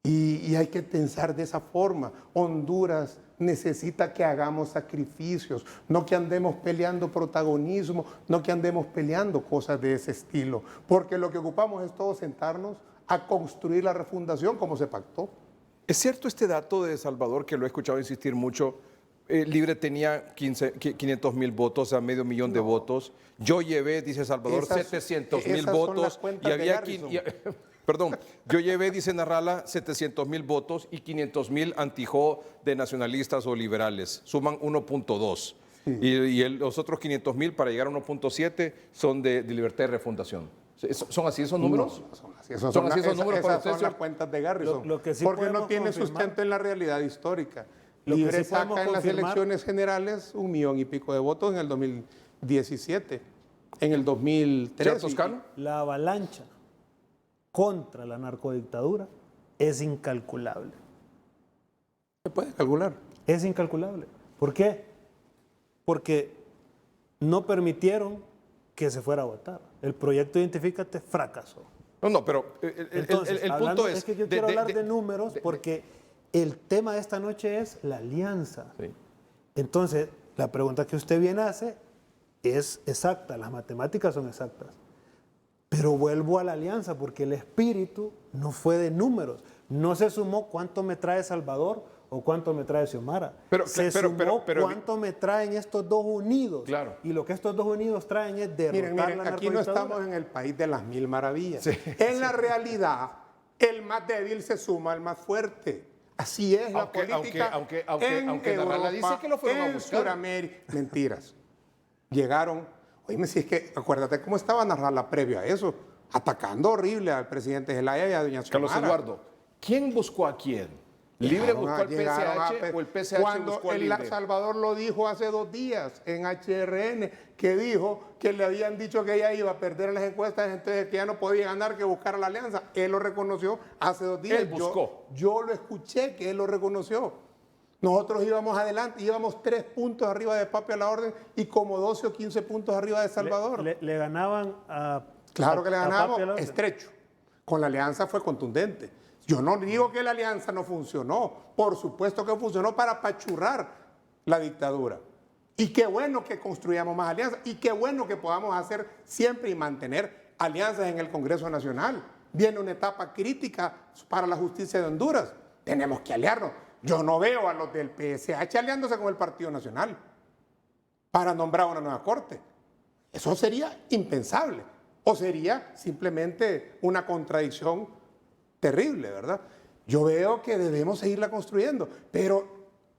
Y hay que pensar de esa forma. Honduras necesita que hagamos sacrificios, no que andemos peleando protagonismo, no que andemos peleando cosas de ese estilo, porque lo que ocupamos es todos sentarnos a construir la refundación como se pactó. ¿Es cierto este dato de Salvador, que lo he escuchado insistir mucho? Libre tenía 500,000 votos, o sea, medio millón de votos. Yo llevé, dice Salvador, 700,000 votos. Y había perdón, yo llevé, dice Narrala, 700,000 votos y 500,000 antijó de nacionalistas o liberales. Suman 1.2. Sí. Y los otros 500,000 para llegar a 1.7 son de Libertad y Refundación. ¿Son así esos números? No, son así. Son así esos números para ustedes, son las cuentas de Garrison. Lo que sí porque no tiene sustento en la realidad histórica. Libre saca en las elecciones generales 1 millón y pico de votos en el 2017. En el 2013. Toscano? La avalancha contra la narcodictadura es incalculable. ¿Se puede calcular? Es incalculable. ¿Por qué? Porque no permitieron que se fuera a votar. El proyecto Identifícate fracasó. No, pero Entonces, el punto es... que yo quiero hablar de números porque el tema de esta noche es la alianza. Sí. Entonces, la pregunta que usted bien hace es exacta, las matemáticas son exactas. Pero vuelvo a la alianza porque el espíritu no fue de números. No se sumó cuánto me trae Salvador o cuánto me trae Xiomara. Se sumó cuánto me traen estos dos unidos. Claro. Y lo que estos dos unidos traen es derrotar la narcodictadura. Aquí no estamos en el país de las mil maravillas. Sí, en la realidad, el más débil se suma al más fuerte. Así es la política. Aunque Narrala dice que lo fueron a buscar. Sudamérica. Mentiras. Llegaron. Oíme, si es que acuérdate cómo estaba Narrala previo a eso, atacando horrible al presidente Zelaya y a doña Xiomara. Carlos Eduardo, ¿quién buscó a quién? ¿Libre buscó al PSH o el PSH buscó al Libre? Cuando Salvador lo dijo hace 2 días en HRN, que dijo que le habían dicho que ella iba a perder las encuestas, entonces que ya no podía ganar, que buscara la alianza. Él lo reconoció hace 2 días. Él buscó. Yo lo escuché que él lo reconoció. Nosotros íbamos adelante, íbamos 3 puntos arriba de Papi a la Orden y como 12 o 15 puntos arriba de Salvador. Le ganaban a... Claro que le a ganábamos Papi a la Orden. estrecho. Con la alianza fue contundente. Yo no digo que la alianza no funcionó. Por supuesto que funcionó para apachurrar la dictadura. Y qué bueno que construyamos más alianzas. Y qué bueno que podamos hacer siempre y mantener alianzas en el Congreso Nacional. Viene una etapa crítica para la justicia de Honduras. Tenemos que aliarnos. Yo no veo a los del PSH aliándose con el Partido Nacional para nombrar una nueva corte. Eso sería impensable. O sería simplemente una contradicción terrible, ¿verdad? Yo veo que debemos seguirla construyendo, pero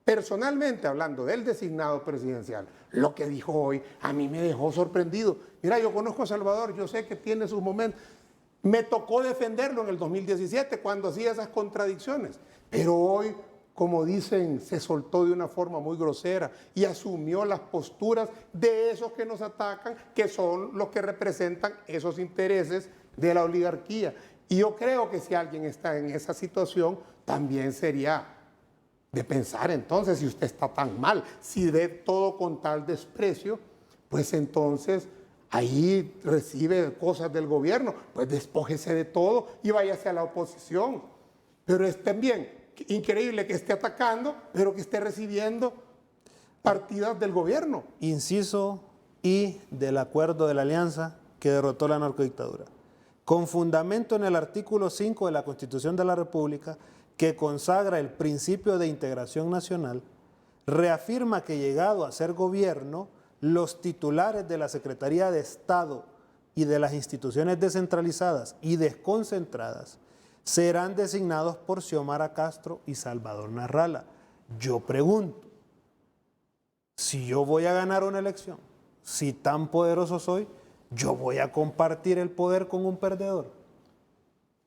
personalmente hablando del designado presidencial, lo que dijo hoy a mí me dejó sorprendido. Mira, yo conozco a Salvador, yo sé que tiene sus momentos. Me tocó defenderlo en el 2017 cuando hacía esas contradicciones, pero hoy, como dicen, se soltó de una forma muy grosera y asumió las posturas de esos que nos atacan, que son los que representan esos intereses de la oligarquía. Y yo creo que si alguien está en esa situación, también sería de pensar entonces, si usted está tan mal, si ve todo con tal desprecio, pues entonces ahí recibe cosas del gobierno, pues despójese de todo y váyase a la oposición. Pero es también increíble que esté atacando, pero que esté recibiendo partidas del gobierno. Inciso I del acuerdo de la alianza que derrotó la narcodictadura. Con fundamento en el artículo 5 de la Constitución de la República, que consagra el principio de integración nacional, reafirma que llegado a ser gobierno, los titulares de la Secretaría de Estado y de las instituciones descentralizadas y desconcentradas serán designados por Xiomara Castro y Salvador Narrala. Yo pregunto, si yo voy a ganar una elección, si tan poderoso soy, yo voy a compartir el poder con un perdedor.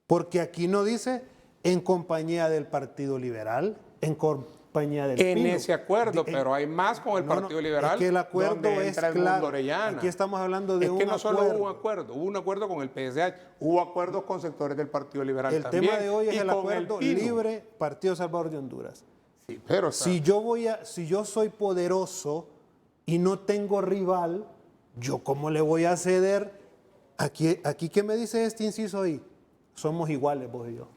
Porque aquí no dice en compañía del Partido Liberal, en compañía del En Pino. ese acuerdo, pero hay más con el Partido Liberal. Es que el acuerdo donde es entra Edmundo claro. Orellana. Aquí estamos hablando de es un que no solo acuerdo. hubo un acuerdo con el PSH, hubo acuerdos con sectores del Partido Liberal El también. tema de hoy es y el con acuerdo Pino. libre Partido Salvador de Honduras. Sí, pero Si yo soy poderoso y no tengo rival, ¿yo cómo le voy a ceder? Aquí ¿qué me dice este inciso ahí? Somos iguales vos y yo.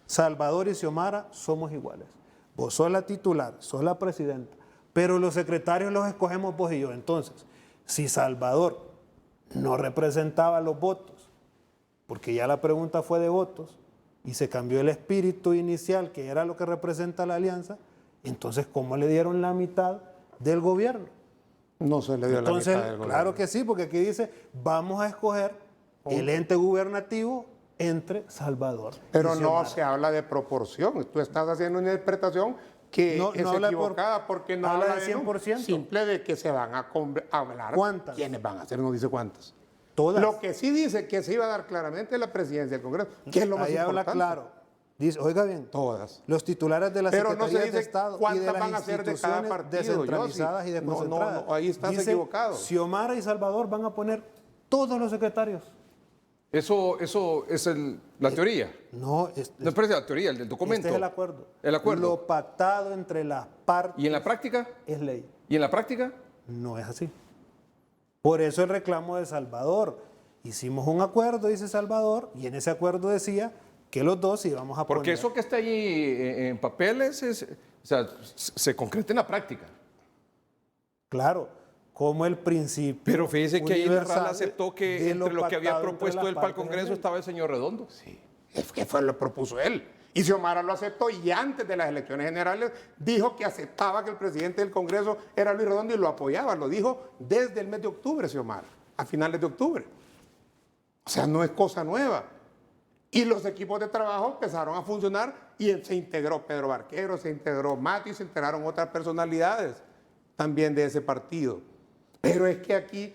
Salvador y Xiomara somos iguales. Vos sos la titular, sos la presidenta, pero los secretarios los escogemos vos y yo. Entonces, si Salvador no representaba los votos, porque ya la pregunta fue de votos, y se cambió el espíritu inicial, que era lo que representa la alianza, entonces, ¿cómo le dieron la mitad del gobierno? no se le dio Entonces, la mitad del gobierno. claro que sí, porque aquí dice, vamos a escoger el ente gubernativo entre Salvador Pero y no Xiomara. se habla de proporción. Tú estás haciendo una interpretación que No es habla equivocada porque no habla habla de de 100%. simple de que se van a hablar. ¿Cuántas? ¿Quiénes van a hacer? No dice cuántas. Todas. Lo que sí dice que se iba a dar claramente es la presidencia del Congreso, que es lo más Ahí habla importante. claro. Dice, oiga bien, Todas. los titulares de las Pero no se secretarías de dice Estado y de cuántas las van a ser de cada instituciones partido, descentralizadas y Yossi. desconcentradas. No, ahí estás Dice, equivocado. Xiomara y Salvador van a poner todos los secretarios. Eso es la teoría. No, No, pero es la teoría, el documento. este es el acuerdo. El acuerdo. Lo pactado entre las partes ¿Y en la práctica? es ley. ¿Y en la práctica? No es así. Por eso el reclamo de Salvador. Hicimos un acuerdo, dice Salvador, y en ese acuerdo decía que los dos íbamos a Porque poner. eso que está ahí en papeles se concreta en la práctica. Claro, como el principio. Pero fíjese que ahí universal Narrala aceptó que de entre lo que había pactado entre propuesto las él para el partes Congreso es ley. estaba el señor Redondo. Sí, es que fue lo que propuso él. Y Xiomara lo aceptó y antes de las elecciones generales dijo que aceptaba que el presidente del Congreso era Luis Redondo y lo apoyaba. Lo dijo desde el mes de octubre, Xiomara, a finales de octubre. O sea, no es cosa nueva. Y los equipos de trabajo empezaron a funcionar y se integró Pedro Barquero, se integró Mati y se integraron otras personalidades también de ese partido. Pero es que aquí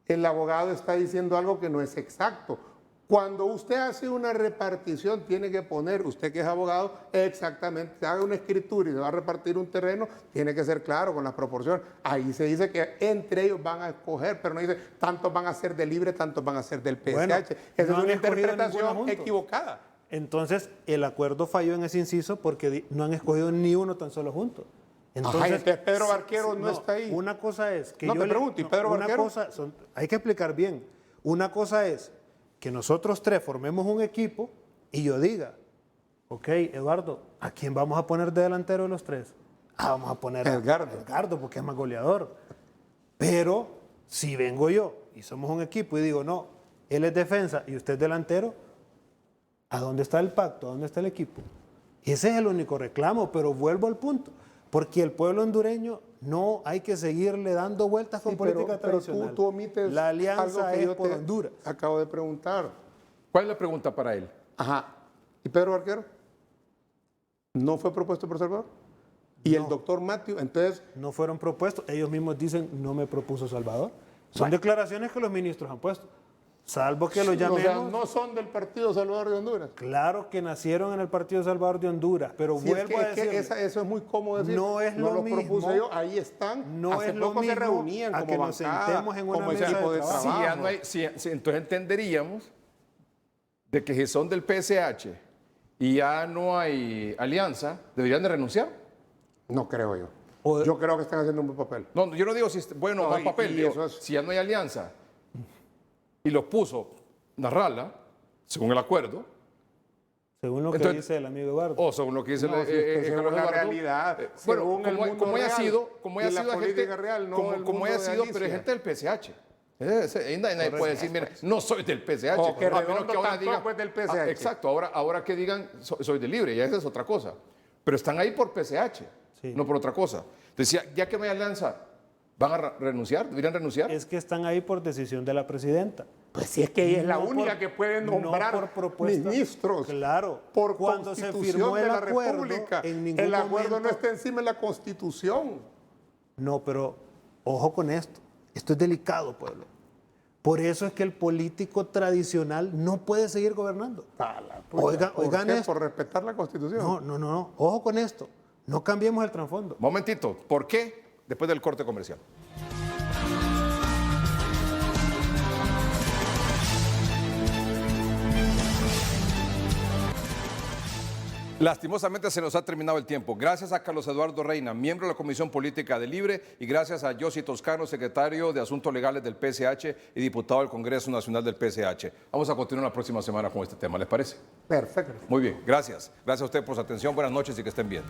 el abogado está diciendo algo que no es exacto. Cuando usted hace una repartición, tiene que poner, usted que es abogado, exactamente, haga una escritura y se va a repartir un terreno, tiene que ser claro con las proporciones. Ahí se dice que entre ellos van a escoger, pero no dice tantos van a ser del Libre, tantos van a ser del PSH. Bueno, Esa no es han una escogido interpretación ninguno juntos. equivocada. Entonces, el acuerdo falló en ese inciso porque no han escogido ni uno tan solo juntos. Entonces, Pedro Barquero no está ahí. Una cosa es que No, te pregunto, ¿y Pedro una Barquero? cosa hay que explicar bien. Una cosa es que nosotros tres formemos un equipo y yo diga, ok, Eduardo, ¿a quién vamos a poner de delantero de los tres? Vamos a poner a Edgardo porque es más goleador. Pero si vengo yo y somos un equipo y digo, no, él es defensa y usted es delantero, ¿a dónde está el pacto? ¿A dónde está el equipo? Ese es el único reclamo, pero vuelvo al punto. Porque el pueblo hondureño no hay que seguirle dando vueltas con política tradicional. Pero tú omites la algo alianza que es yo por te Honduras. acabo de preguntar. ¿Cuál es la pregunta para él? Ajá. ¿Y Pedro Barquero? ¿No fue propuesto por Salvador? ¿Y el doctor Matthew? Entonces, No fueron propuestos. Ellos mismos dicen, no me propuso Salvador. Son declaraciones que los ministros han puesto. Salvo que lo o sea, llamemos. no son del Partido Salvador de Honduras. Claro que nacieron en el Partido Salvador de Honduras, pero Sí, vuelvo a es que decir. eso es muy cómodo decir. No es lo los mismo. propuse yo, ahí están. No Hace es lo poco se mismo reunían a como que nos bancada, sentemos en una como mesa equipo de de trabajo. trabajo. Si ya no hay, entonces entenderíamos de que si son del PSH y ya no hay alianza, ¿deberían de renunciar? No creo yo. O- Yo creo que están haciendo un buen papel. No, yo no digo si, bueno, No, mal y- papel, y digo, eso es- si ya no hay alianza y los puso Narrala, según el acuerdo, Según lo que Entonces- dice el amigo Eduardo. o según lo que dice No, si es que según Carlos la Eduardo, realidad, bueno, según el mundo como haya real sido, y la política real, no el como mundo haya de sido, pero es Alicia. gente del PSH. Nadie puede decir, mira, no soy del PSH. O que A menos Redondo ahora tampoco es del PSH. Exacto, ahora que digan, soy de Libre, ya esa es otra cosa. Pero están ahí por PSH, Sí. no por otra cosa. Decía, ya que no hay alianza, ¿van a renunciar? ¿Deberían renunciar? Es que están ahí por decisión de la presidenta. Pues si es que ella es la No única por- que puede no nombrar por propuesta. ministros. Claro. Por Cuando se constitución firmó de el la acuerdo, República. en ningún El acuerdo no momento- está encima de la Constitución. No, pero ojo con esto. Esto es delicado, pueblo. Por eso es que el político tradicional no puede seguir gobernando. Oigan ¿Por qué? esto. Por respetar la Constitución. No. Ojo con esto. No cambiemos el trasfondo. Momentito, ¿por qué? Después del corte comercial. Lastimosamente se nos ha terminado el tiempo. Gracias a Carlos Eduardo Reina, miembro de la Comisión Política de Libre, y gracias a Yossi Toscano, secretario de Asuntos Legales del PSH y diputado del Congreso Nacional del PSH. Vamos a continuar la próxima semana con este tema, ¿les parece? Perfecto. Muy bien, gracias. Gracias a usted por su atención, buenas noches y que estén bien.